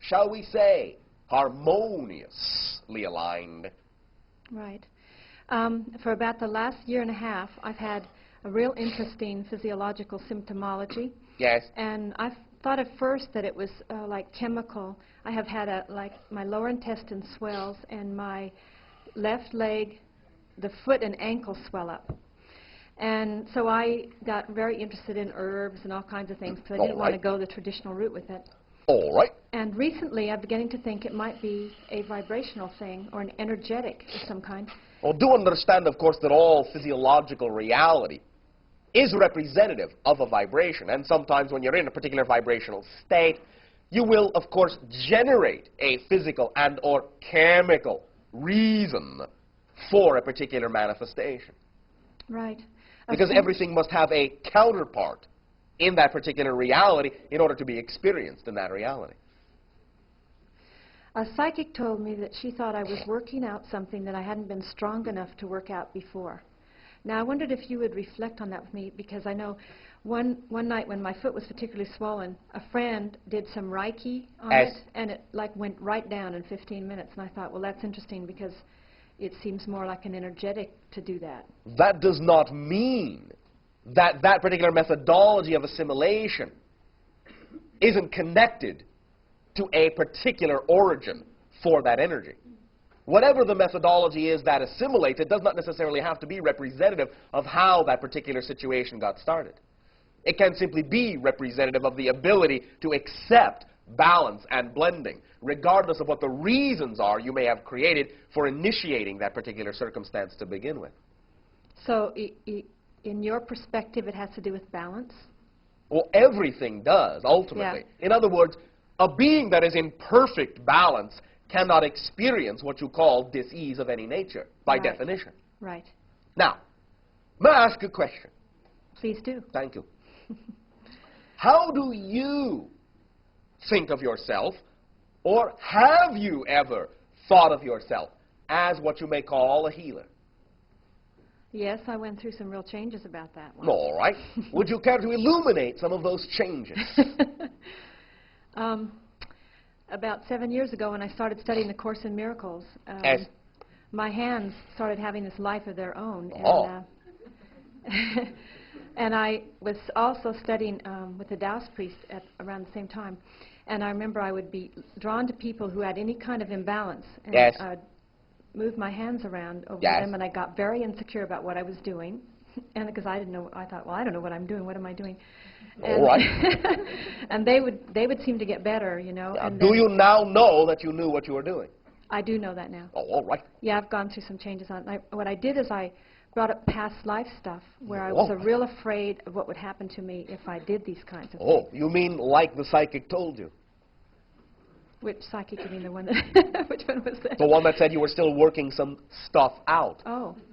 shall we say, harmoniously aligned. Right. For about the last year and a half, I've had a real interesting physiological symptomology. Yes. And I thought at first that it was like chemical. I have had like my lower intestine swells and my left leg, the foot and ankle swell up. And so I got very interested in herbs and all kinds of things because I didn't want to go the traditional route with it. All right. And recently, I'm beginning to think it might be a vibrational thing or an energetic of some kind. Well, do understand, of course, that all physiological reality is representative of a vibration. And sometimes when you're in a particular vibrational state, you will, of course, generate a physical and or chemical reason for a particular manifestation. Right. Because everything must have a counterpart in that particular reality in order to be experienced in that reality. A psychic told me that she thought I was working out something that I hadn't been strong enough to work out before. Now, I wondered if you would reflect on that with me, because I know one night when my foot was particularly swollen, a friend did some Reiki on it, and it like went right down in 15 minutes. And I thought, well, that's interesting, because it seems more like an energetic to do that. That does not mean that that particular methodology of assimilation isn't connected to a particular origin for that energy. Whatever the methodology is that assimilates, it does not necessarily have to be representative of how that particular situation got started. It can simply be representative of the ability to accept balance and blending, regardless of what the reasons are you may have created for initiating that particular circumstance to begin with. So, in your perspective, it has to do with balance? Well, everything does, ultimately. Yeah. In other words, a being that is in perfect balance cannot experience what you call dis-ease of any nature, by definition. Right. Now, may I ask a question? Please do. Thank you. How do you think of yourself, or have you ever thought of yourself as what you may call a healer? Yes, I went through some real changes about that one. All right. Would you care to illuminate some of those changes? About 7 years ago, when I started studying the Course in Miracles, my hands started having this life of their own. And, and I was also studying with the Taoist priest at around the same time. And I remember I would be drawn to people who had any kind of imbalance. And I'd move my hands around over them, and I got very insecure about what I was doing. And because I didn't know, I thought, well, I don't know what I'm doing. What am I doing? And, all right. and they would seem to get better, you know. And do you now know that you knew what you were doing? I do know that now. Oh, all right. Yeah, I've gone through some changes on it. What I did is I brought up past life stuff where I was real afraid of what would happen to me if I did these kinds of things. Oh, you mean like the psychic told you? Which psychic? You mean the one that, which one was that? The one that said you were still working some stuff out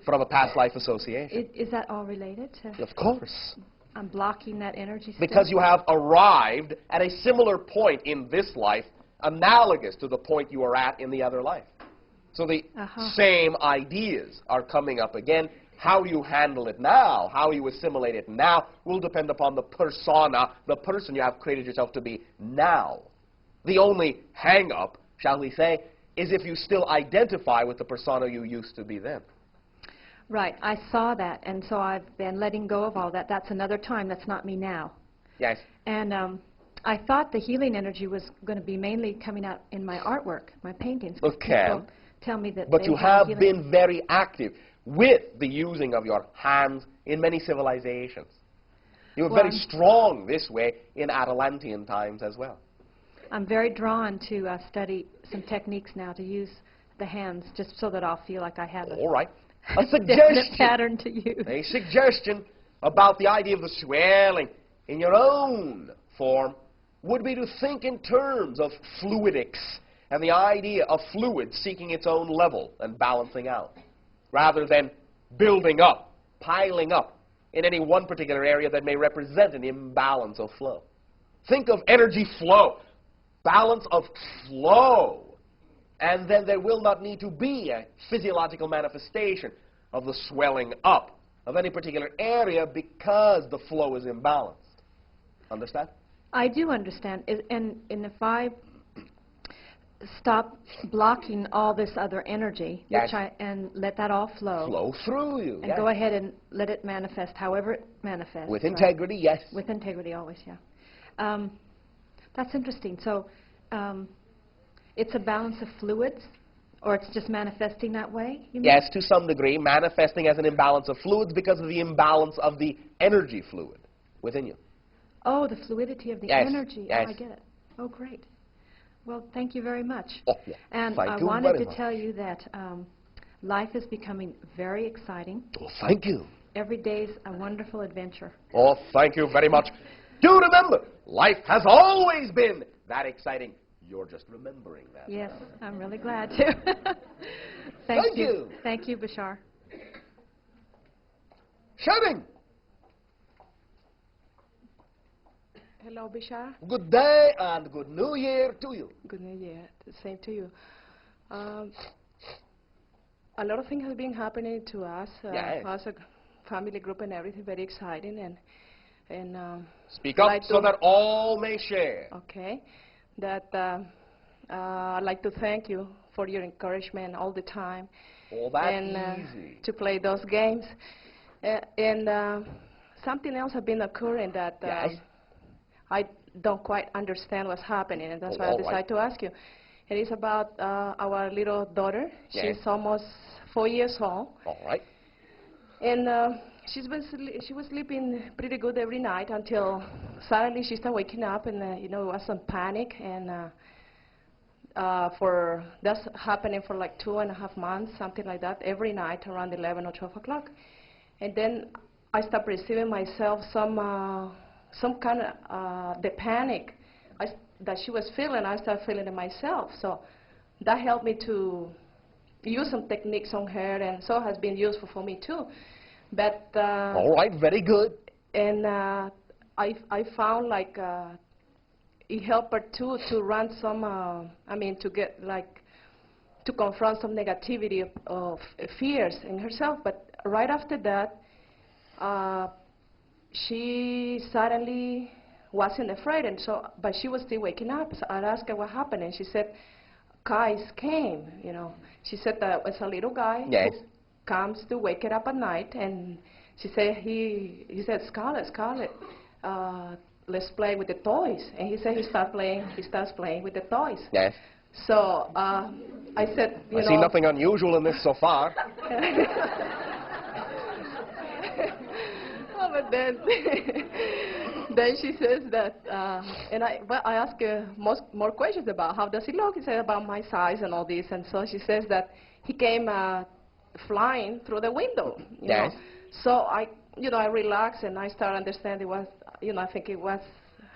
from a past life association. Is that all related to? Of course. I'm blocking that energy because you have arrived at a similar point in this life analogous to the point you were at in the other life. So the same ideas are coming up again. How you handle it now, how you assimilate it now, will depend upon the persona, the person you have created yourself to be now. The only hang-up, shall we say, is if you still identify with the persona you used to be then. Right. I saw that, and so I've been letting go of all that. That's another time. That's not me now. Yes. And I thought the healing energy was going to be mainly coming out in my artwork, my paintings. Okay. People tell me that but you have been very active with the using of your hands in many civilizations. You were very strong this way in Atalantean times as well. I'm very drawn to study some techniques now to use the hands, just so that I'll feel like I have a suggestion pattern to use. A suggestion about the idea of the swelling in your own form would be to think in terms of fluidics and the idea of fluid seeking its own level and balancing out, rather than building up, piling up in any one particular area that may represent an imbalance of flow. Think of energy flow, balance of flow. And then there will not need to be a physiological manifestation of the swelling up of any particular area because the flow is imbalanced. Understand? I do understand. And if I stop blocking all this other energy, and let that all flow through you, and go ahead and let it manifest however it manifests. With integrity, yes. With integrity, always, yeah. That's interesting. So. It's a balance of fluids, or it's just manifesting that way? You mean? Yes, to some degree, manifesting as an imbalance of fluids because of the imbalance of the energy fluid within you. Oh, the fluidity of the energy. Yes. Oh, I get it. Oh, great. Well, thank you very much. Oh, yeah. And Thank I you wanted very to much. tell you that life is becoming very exciting. Oh, thank you. Every day is a wonderful adventure. Oh, thank you very much. Do remember, life has always been that exciting. You're just remembering that. Yes, I'm really glad to. Thank you. Thank you, Bashar. Shouting. Hello, Bishar. Good day and good New Year to you. Good New Year. The same to you. A lot of things have been happening to us Yes. as a family group and everything. Very exciting and Speak up like so to- that all may share. Okay. That I'd like to thank you for your encouragement all the time. Oh, that's and easy. to play those games. And something else has been occurring that Yes. I don't quite understand what's happening, and that's Oh, why I all decided right. to ask you. It is about our little daughter. Yes. She's almost 4 years old, All right. and she was sleeping pretty good every night until suddenly she started waking up, and it was some panic, and that's happening for like 2.5 months, something like that, every night around 11 or 12 o'clock. And then I started perceiving myself some kind of the panic that she was feeling. I started feeling it myself. So that helped me to use some techniques on her, and so has been useful for me too. But All right, very good. and I found like it helped her too to run some, to get like, to confront some negativity of fears in herself. But right after that, she suddenly wasn't afraid, and so, but she was still waking up. So I asked her what happened, and she said, guys came, She said that was a little guy Yes. who comes to wake her up at night, and she said, he said, Scarlett, let's play with the toys. And he said he starts playing with the toys. Yes. So I said, I see nothing unusual in this so far. Oh, but then, then she says that, and I asked her more questions about how does he look. He said about my size and all this, and so she says that he came flying through the window. You Yes. know. So I relaxed and I started understanding what, I think it was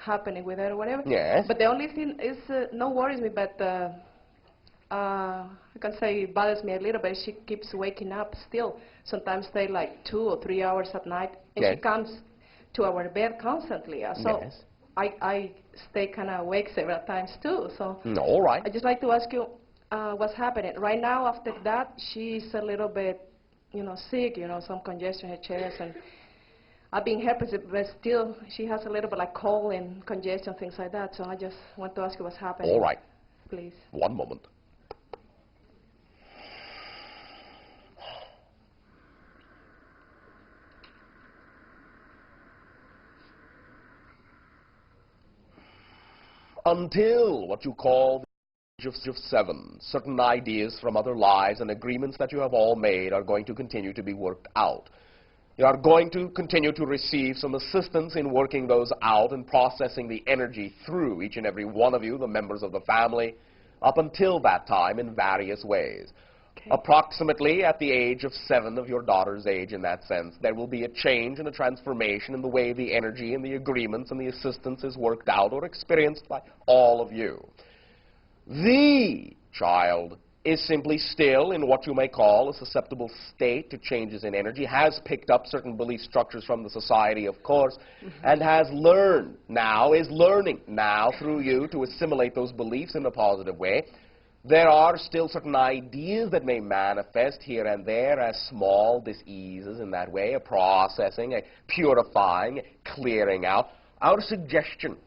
happening with her or whatever. Yes. But the only thing is, no worries me, but I can say it bothers me a little bit. She keeps waking up still. Sometimes stay like 2 or 3 hours at night, and Yes. she comes to our bed constantly. So Yes. I stay kind of awake several times too. So All right. I just like to ask you what's happening right now. After that, she's a little bit, sick. Some congestion in her chest, and I've been herpes, but still she has a little bit like cold and congestion, things like that. So I just want to ask you what's happening. All right. Please. One moment. Until what you call the age of 7, certain ideas from other lives and agreements that you have all made are going to continue to be worked out. You are going to continue to receive some assistance in working those out and processing the energy through each and every one of you, the members of the family, up until that time in various ways. Okay. Approximately at the age of 7, of your daughter's age in that sense, there will be a change and a transformation in the way the energy and the agreements and the assistance is worked out or experienced by all of you. The child is simply still in what you may call a susceptible state to changes in energy, has picked up certain belief structures from the society, of course, and has learned now, is learning now through you to assimilate those beliefs in a positive way. There are still certain ideas that may manifest here and there as small diseases in that way, a processing, a purifying, a clearing out. Our suggestion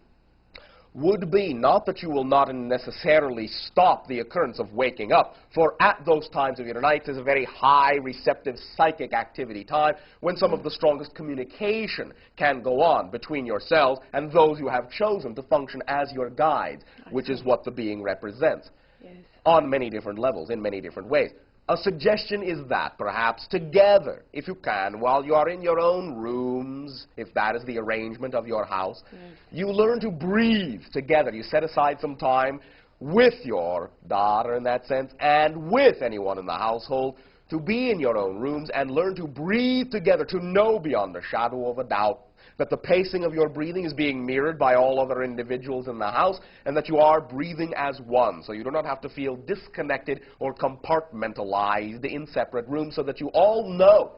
would be not that you will not necessarily stop the occurrence of waking up, for at those times of your nights is a very high receptive psychic activity time when some of the strongest communication can go on between yourselves and those you have chosen to function as your guides, which is what the being represents. Yes. On many different levels, in many different ways. a suggestion is that, perhaps together, if you can, while you are in your own rooms, if that is the arrangement of your house, you learn to breathe together. You set aside some time with your daughter, in that sense, and with anyone in the household, to be in your own rooms and learn to breathe together, to know beyond a shadow of a doubt that the pacing of your breathing is being mirrored by all other individuals in the house, and that you are breathing as one. So you do not have to feel disconnected or compartmentalized in separate rooms, so that you all know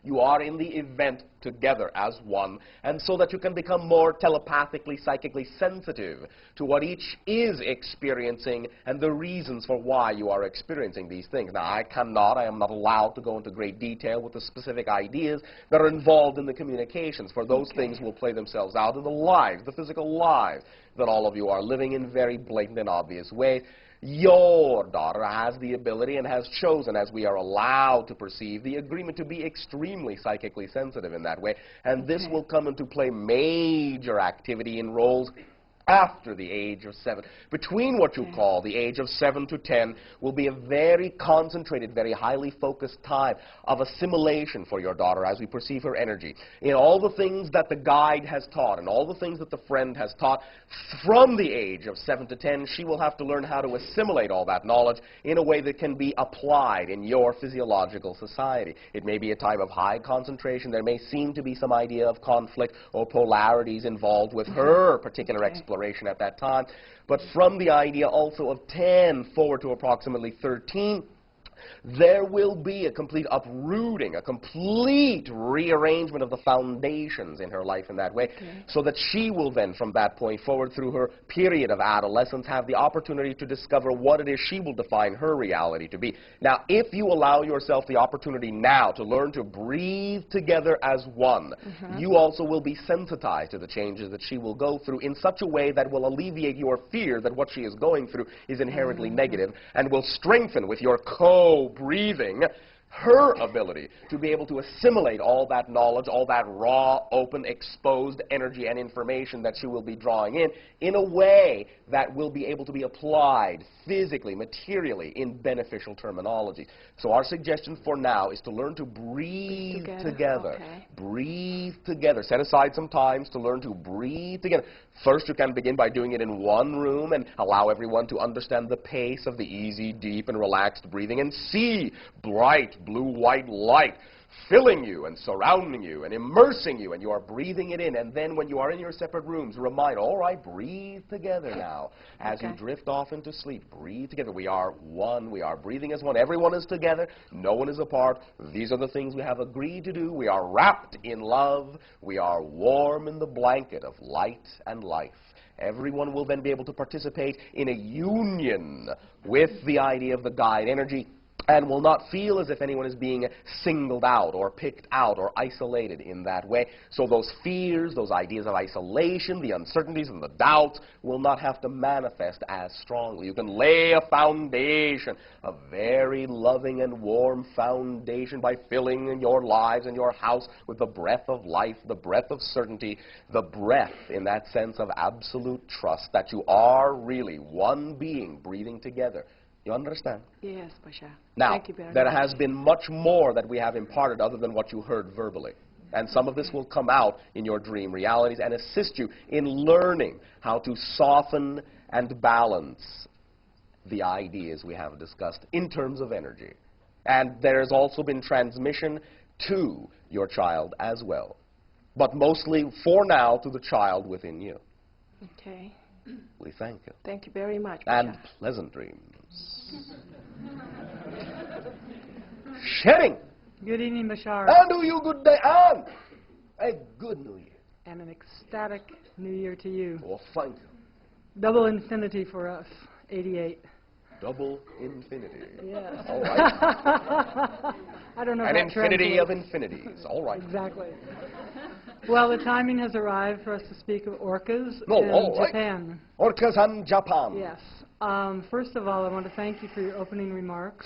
you are in the event together as one, and so that you can become more telepathically, psychically sensitive to what each is experiencing and the reasons for why you are experiencing these things. Now, I am not allowed to go into great detail with the specific ideas that are involved in the communications, for those things will play themselves out in the lives, the physical lives that all of you are living in very blatant and obvious ways. Your daughter has the ability and has chosen, as we are allowed to perceive, the agreement to be extremely psychically sensitive in that way. And this will come into play major activity in roles after the age of 7. Between what you call the age of 7 to 10 will be a very concentrated, very highly focused time of assimilation for your daughter as we perceive her energy. In all the things that the guide has taught and all the things that the friend has taught, from the age of 7 to 10, she will have to learn how to assimilate all that knowledge in a way that can be applied in your physiological society. It may be a time of high concentration. There may seem to be some idea of conflict or polarities involved with her particular exploration at that time, but from the idea also of 10 forward to approximately 13, there will be a complete uprooting, a complete rearrangement of the foundations in her life in that way, so that she will then, from that point forward through her period of adolescence, have the opportunity to discover what it is she will define her reality to be. Now, if you allow yourself the opportunity now to learn to breathe together as one, you also will be sensitized to the changes that she will go through in such a way that will alleviate your fear that what she is going through is inherently negative, and will strengthen with your co-breathing her ability to be able to assimilate all that knowledge, all that raw, open, exposed energy and information that she will be drawing in a way that will be able to be applied physically, materially, in beneficial terminology. So our suggestion for now is to learn to breathe together. Breathe together. Set aside some times to learn to breathe together. First, you can begin by doing it in one room and allow everyone to understand the pace of the easy, deep, and relaxed breathing, and see bright blue-white light filling you and surrounding you and immersing you, and you are breathing it in. And then when you are in your separate rooms, remind, all right, breathe together now. As you drift off into sleep, breathe together. We are one. We are breathing as one. Everyone is together. No one is apart. These are the things we have agreed to do. We are wrapped in love. We are warm in the blanket of light and life. Everyone will then be able to participate in a union with the idea of the guide energy, and will not feel as if anyone is being singled out or picked out or isolated in that way. So those fears, those ideas of isolation, the uncertainties and the doubts will not have to manifest as strongly. You can lay a foundation, a very loving and warm foundation, by filling your lives and your house with the breath of life, the breath of certainty, the breath in that sense of absolute trust that you are really one being breathing together. You understand? Yes, Pasha. Now, Thank you very there much. has been much more that we have imparted other than what you heard verbally. And some of this will come out in your dream realities and assist you in learning how to soften and balance the ideas we have discussed in terms of energy. And there has also been transmission to your child as well. But mostly, for now, to the child within you. Okay. We thank you. Thank you very much, And Pasha. pleasant dreams. Shedding. Good evening, Bashar. And to you, good day, and a good New Year. And an ecstatic New Year to you. Well, thank you. Double infinity for us, 88. Double infinity. Yes. All right. I don't know An if that infinity translates. of infinities. All right. Exactly. Well, the timing has arrived for us to speak of orcas Oh, in all right. Japan. Orcas and Japan. Yes. First of all, I want to thank you for your opening remarks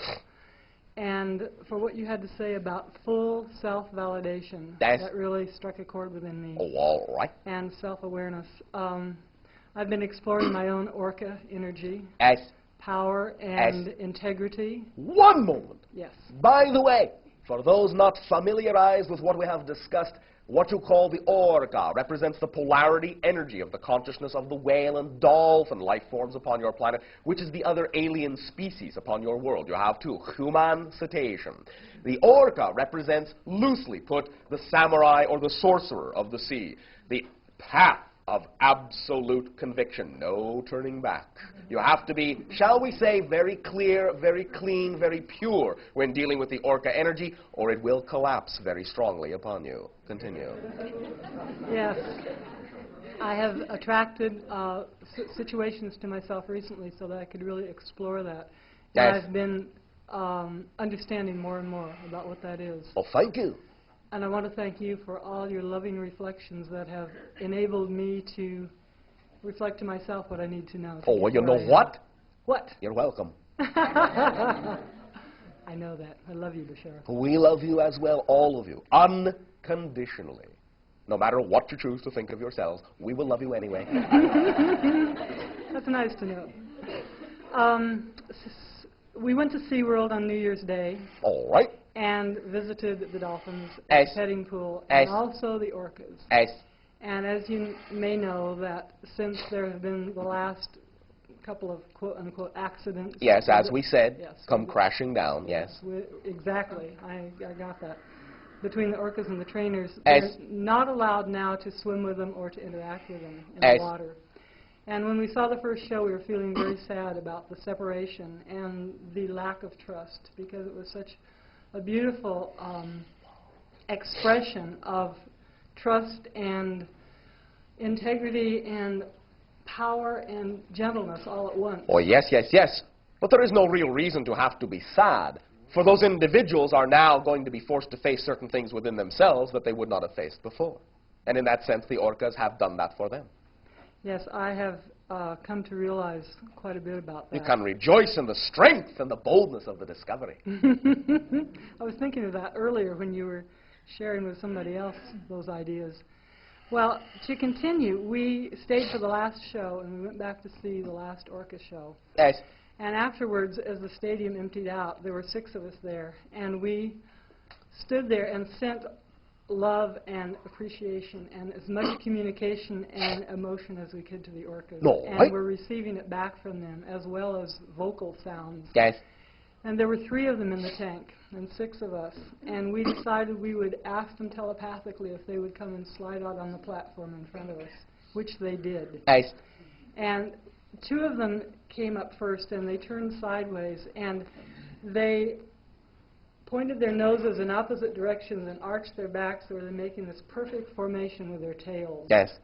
and for what you had to say about full self-validation. That's- That really struck a chord within me. Oh, all right. And self-awareness. I've been exploring my own orca energy, Yes. power and integrity. One moment. Yes. By the way, for those not familiarized with what we have discussed, what you call the orca represents the polarity energy of the consciousness of the whale and dolphin life forms upon your planet, which is the other alien species upon your world. You have two, human cetacean. The orca represents, loosely put, the samurai or the sorcerer of the sea, the path of absolute conviction, no turning back. You have to be, shall we say, very clear, very clean, very pure when dealing with the orca energy, or it will collapse very strongly upon you. Continue. Yes. I have attracted situations to myself recently so that I could really explore that. And I've been understanding more and more about what that is. Well, thank you. And I want to thank you for all your loving reflections that have enabled me to reflect to myself what I need to know. Oh, well, you know what? What? You're welcome. I know that. I love you, Bashara. We love you as well, all of you, unconditionally. No matter what you choose to think of yourselves, we will love you anyway. That's nice to know. We went to SeaWorld on New Year's Day. All right. And visited the dolphins, petting pool, and also the orcas. And as you may know, that since there have been the last couple of quote-unquote accidents. Yes, as we said, come crashing down, yes. Exactly. I got that. Between the orcas and the trainers, they're not allowed now to swim with them or to interact with them in the water. And when we saw the first show, we were feeling very sad about the separation and the lack of trust, because it was such a beautiful expression of trust and integrity and power and gentleness all at once. Oh, yes, yes, yes. But there is no real reason to have to be sad, for those individuals are now going to be forced to face certain things within themselves that they would not have faced before. And in that sense, the orcas have done that for them. Yes, I have come to realize quite a bit about that. You can rejoice in the strength and the boldness of the discovery. I was thinking of that earlier when you were sharing with somebody else those ideas. Well, to continue, we stayed for the last show, and we went back to see the last orca show. Yes. And afterwards, as the stadium emptied out, there were 6 of us there, and we stood there and sent love and appreciation and as much communication and emotion as we could to the orcas. And we're receiving it back from them, as well as vocal sounds. Yes. And there were 3 of them in the tank, and 6 of us. And we decided we would ask them telepathically if they would come and slide out on the platform in front of us, which they did. Yes. And 2 of them came up first, and they turned sideways, and they pointed their noses in opposite directions and arched their backs, so they're making this perfect formation with their tails. Yes.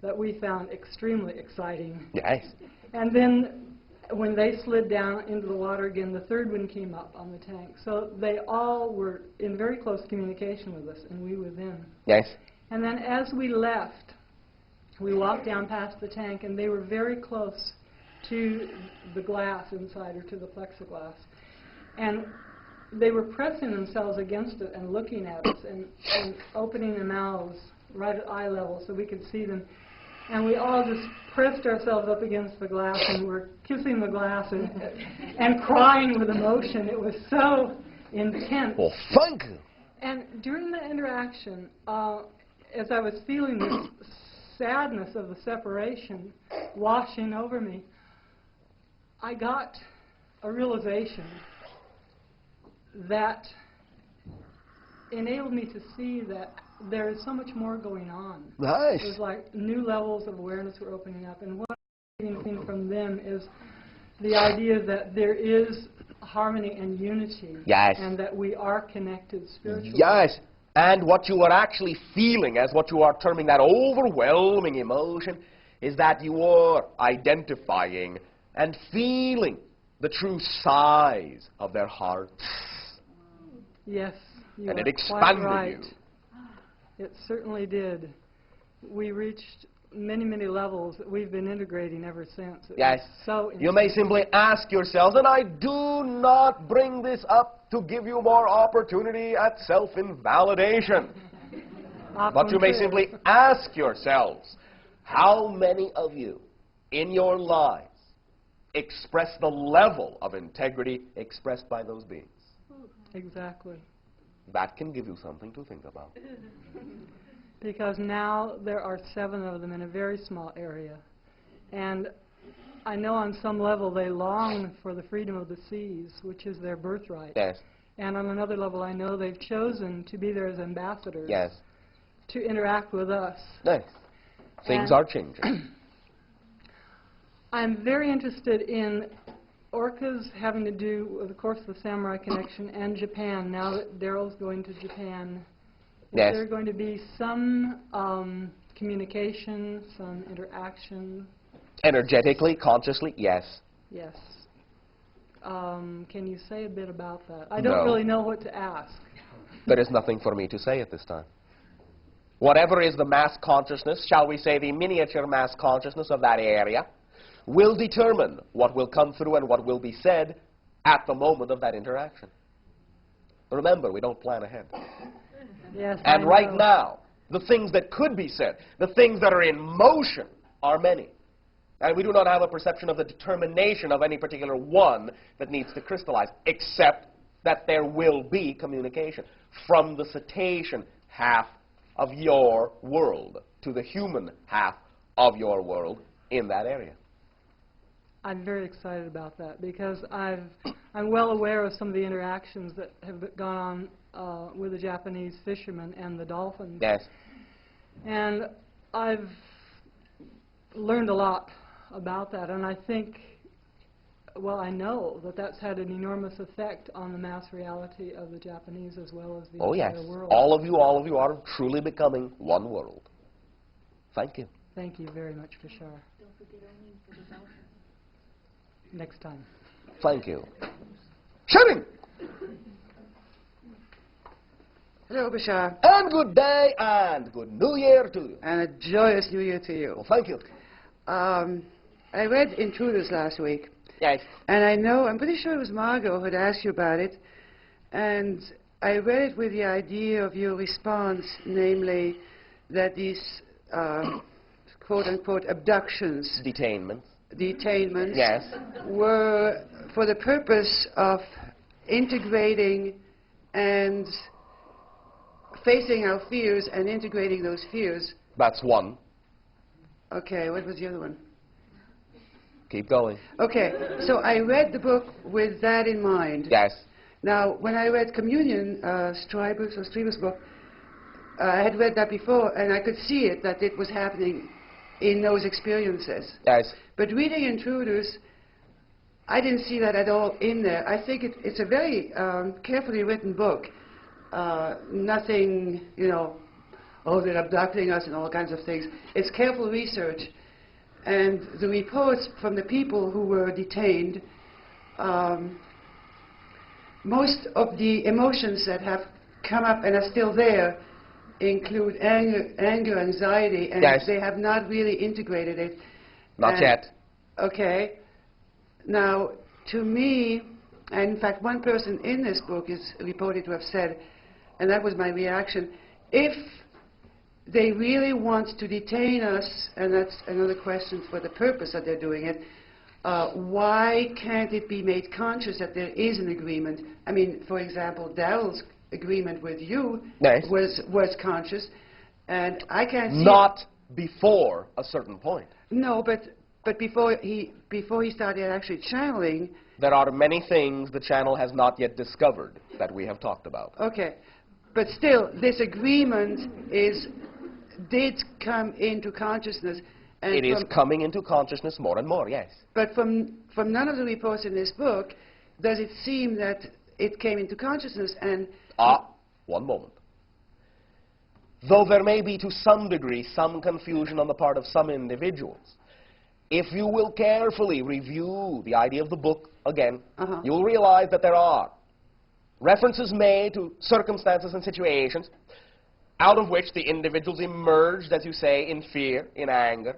That we found extremely exciting. Yes. And then when they slid down into the water again, the 3rd one came up on the tank. So they all were in very close communication with us, and we with them. Yes. And then as we left, we walked down past the tank, and they were very close to the glass inside, or to the plexiglass. And they were pressing themselves against it and looking at us and opening their mouths right at eye level so we could see them. And we all just pressed ourselves up against the glass and were kissing the glass and crying with emotion. It was so intense. Well, thank you. And during the interaction, as I was feeling this sadness of the separation washing over me, I got a realization that enabled me to see that there is so much more going on. Nice. It was like new levels of awareness were opening up, and one thing from them is the idea that there is harmony and unity. Yes. And that we are connected spiritually. Yes. And what you are actually feeling, as what you are terming that overwhelming emotion, is that you are identifying and feeling the true size of their hearts. Yes, you and are it expanded quite right. you. It certainly did. We reached many, many levels that we've been integrating ever since. It Yes. So you may simply ask yourselves, and I do not bring this up to give you more opportunity at self-invalidation. But you may simply ask yourselves, how many of you in your lives express the level of integrity expressed by those beings. Exactly. That can give you something to think about. Because now there are 7 of them in a very small area. And I know on some level they long for the freedom of the seas, which is their birthright. Yes. And on another level, I know they've chosen to be there as ambassadors. Yes. To interact with us. Nice. Things are changing. I'm very interested in orcas having to do with, of course, the Samurai Connection and Japan. Now that Daryl's going to Japan, is there going to be some communication, some interaction? Energetically, consciously, yes. Yes. Can you say a bit about that? I don't really know what to ask. There is nothing for me to say at this time. Whatever is the mass consciousness, shall we say the miniature mass consciousness of that area, will determine what will come through and what will be said at the moment of that interaction. Remember, we don't plan ahead. Yes, and right now, the things that could be said, the things that are in motion, are many. And we do not have a perception of the determination of any particular one that needs to crystallize, except that there will be communication from the cetacean half of your world to the human half of your world in that area. I'm very excited about that because I'm well aware of some of the interactions that have gone on with the Japanese fishermen and the dolphins. Yes. And I've learned a lot about that, and I think, well, I know that that's had an enormous effect on the mass reality of the Japanese as well as the entire world. All of you are truly becoming one world. Thank you. Thank you very much, Bashar. Don't forget our name for the dolphin. Next time. Thank you. Shouting! Hello, Bashar. And good day and good New Year to you. And a joyous New Year to you. Well, thank you. I read Intruders last week. Yes. And I'm pretty sure it was Margot who had asked you about it. And I read it with the idea of your response, namely that these quote-unquote abductions, detainments, yes, were for the purpose of integrating and facing our fears and integrating those fears. That's one. Okay, what was the other one? Keep going. Okay, so I read the book with that in mind. Yes. Now, when I read Communion, Stryber's book, I had read that before, and I could see it, that it was happening in those experiences. Yes. But reading Intruders, I didn't see that at all in there. I think it's a very carefully written book. Nothing, they're abducting us and all kinds of things. It's careful research. And the reports from the people who were detained, most of the emotions that have come up and are still there include anger, anxiety, and yes, they have not really integrated it. Not yet. Okay. Now, to me, and in fact, one person in this book is reported to have said, and that was my reaction, if they really want to detain us, and that's another question for the purpose that they're doing it, why can't it be made conscious that there is an agreement? I mean, for example, Daryl's agreement with you was conscious, and I can't see... Not before a certain point. No, but before he started actually channeling... There are many things the channel has not yet discovered that we have talked about. Okay. But still, this agreement did come into consciousness. And it is coming into consciousness more and more, yes. But from none of the reports in this book does it seem that it came into consciousness and... One moment. Though there may be to some degree some confusion on the part of some individuals, if you will carefully review the idea of the book again, you'll realize that there are references made to circumstances and situations out of which the individuals emerged, as you say, in fear, in anger.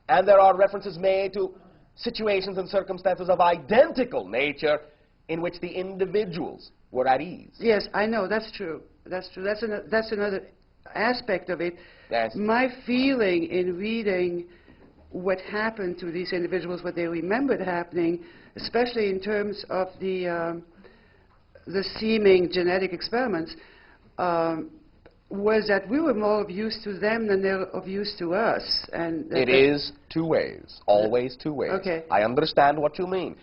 And there are references made to situations and circumstances of identical nature in which the individuals were at ease. Yes, I know, that's true. That's true. That's another aspect of it. Yes. My feeling in reading what happened to these individuals, what they remembered happening, especially in terms of the seeming genetic experiments, was that we were more of use to them than they're of use to us. And it is two ways, always two ways. Okay. I understand what you mean.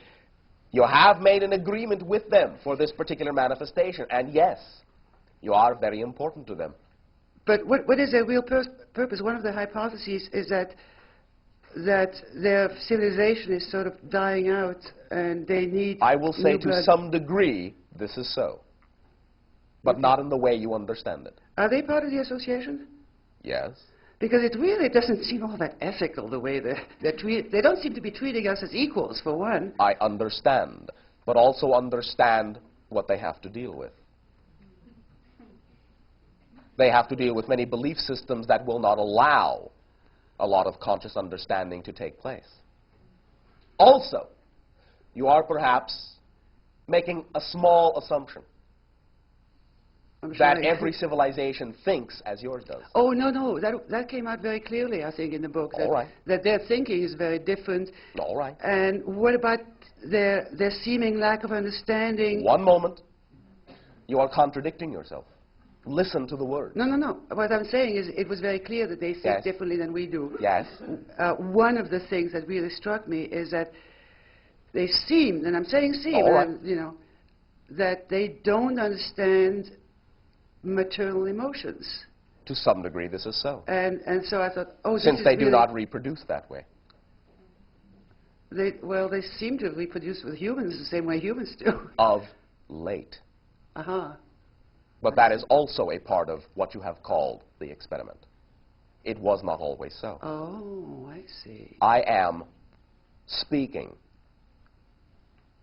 You have made an agreement with them for this particular manifestation, and yes, you are very important to them. But what is their real purpose? One of the hypotheses is that their civilization is sort of dying out, and they need I will say new to blood. some degree this is so, but not in the way you understand it. Are they part of the association? Yes. Because it really doesn't seem all that ethical the way they're treated. They don't seem to be treating us as equals, for one. I understand, but also understand what they have to deal with. They have to deal with many belief systems that will not allow a lot of conscious understanding to take place. Also, you are perhaps making a small assumption that every civilization thinks as yours does. Oh, no, that came out very clearly, I think, in the book, that, All right. that their thinking is very different. All right. And what about their seeming lack of understanding? One moment. You are contradicting yourself. Listen to the word. No. What I'm saying is it was very clear that they think Yes. differently than we do. Yes. One of the things that really struck me is that they seemed, and I'm saying seem, All right. and, you know, that they don't understand maternal emotions. To some degree, this is so. And so I thought, oh, this Since is they do really not reproduce that way. They seem to reproduce with humans the same way humans do. Of late. Uh-huh. But that is also a part of what you have called the experiment. It was not always so. Oh, I see. I am speaking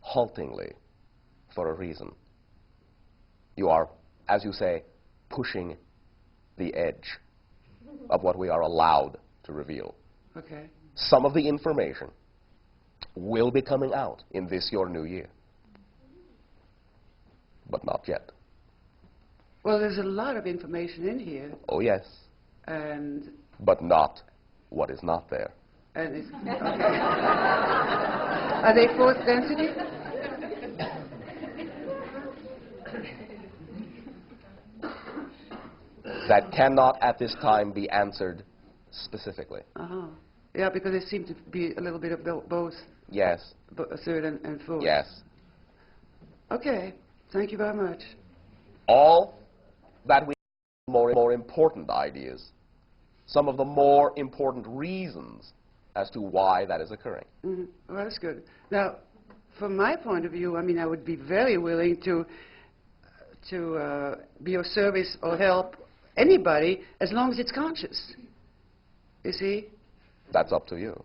haltingly for a reason. You are, as you say, pushing the edge of what we are allowed to reveal. Okay. Some of the information will be coming out in this your new year. But not yet. Well, there's a lot of information in here, Oh, yes. and But not what is not there. it's, okay. Are they fourth density? That cannot at this time be answered specifically. Uh-huh. Yeah, because they seem to be a little bit of both, Yes. third and fourth. Yes. Okay. Thank you very much. All that we more important ideas, some of the more important reasons as to why that is occurring. Mm-hmm. Well, that's good. Now, from my point of view, I mean, I would be very willing to be of service or help anybody as long as it's conscious. You see? That's up to you.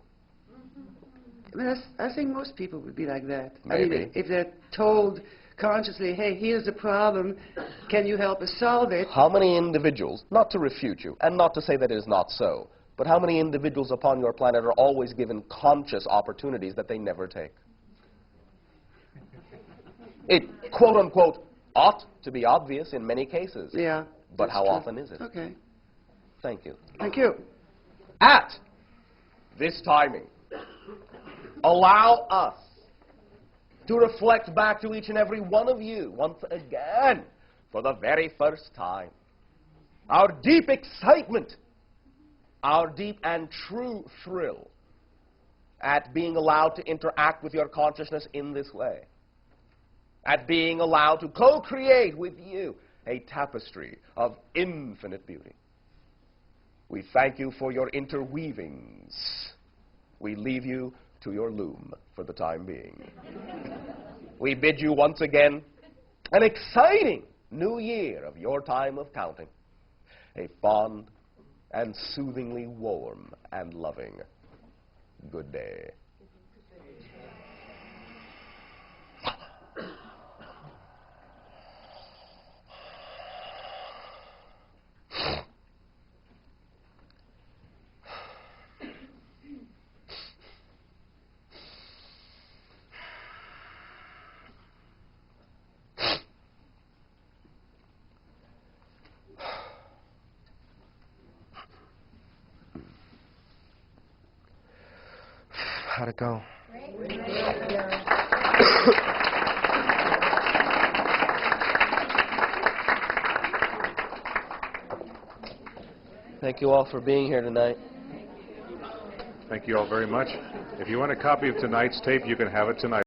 I mean, I think most people would be like that. I Maybe. mean, if they're told consciously, hey, here's the problem, can you help us solve it? How many individuals, not to refute you, and not to say that it is not so, but how many individuals upon your planet are always given conscious opportunities that they never take? It, quote unquote, ought to be obvious in many cases. Yeah. But that's how true. often is it? Okay. Thank you. Thank you. At this timing, allow us to reflect back to each and every one of you once again, for the very first time, our deep excitement, our deep and true thrill at being allowed to interact with your consciousness in this way, at being allowed to co-create with you a tapestry of infinite beauty. We thank you for your interweavings. We leave you to your loom for the time being. We bid you once again an exciting new year of your time of counting, a fond and soothingly warm and loving good day. how'd it go? Thank you all for being here tonight. Thank you all very much. If you want a copy of tonight's tape, you can have it tonight.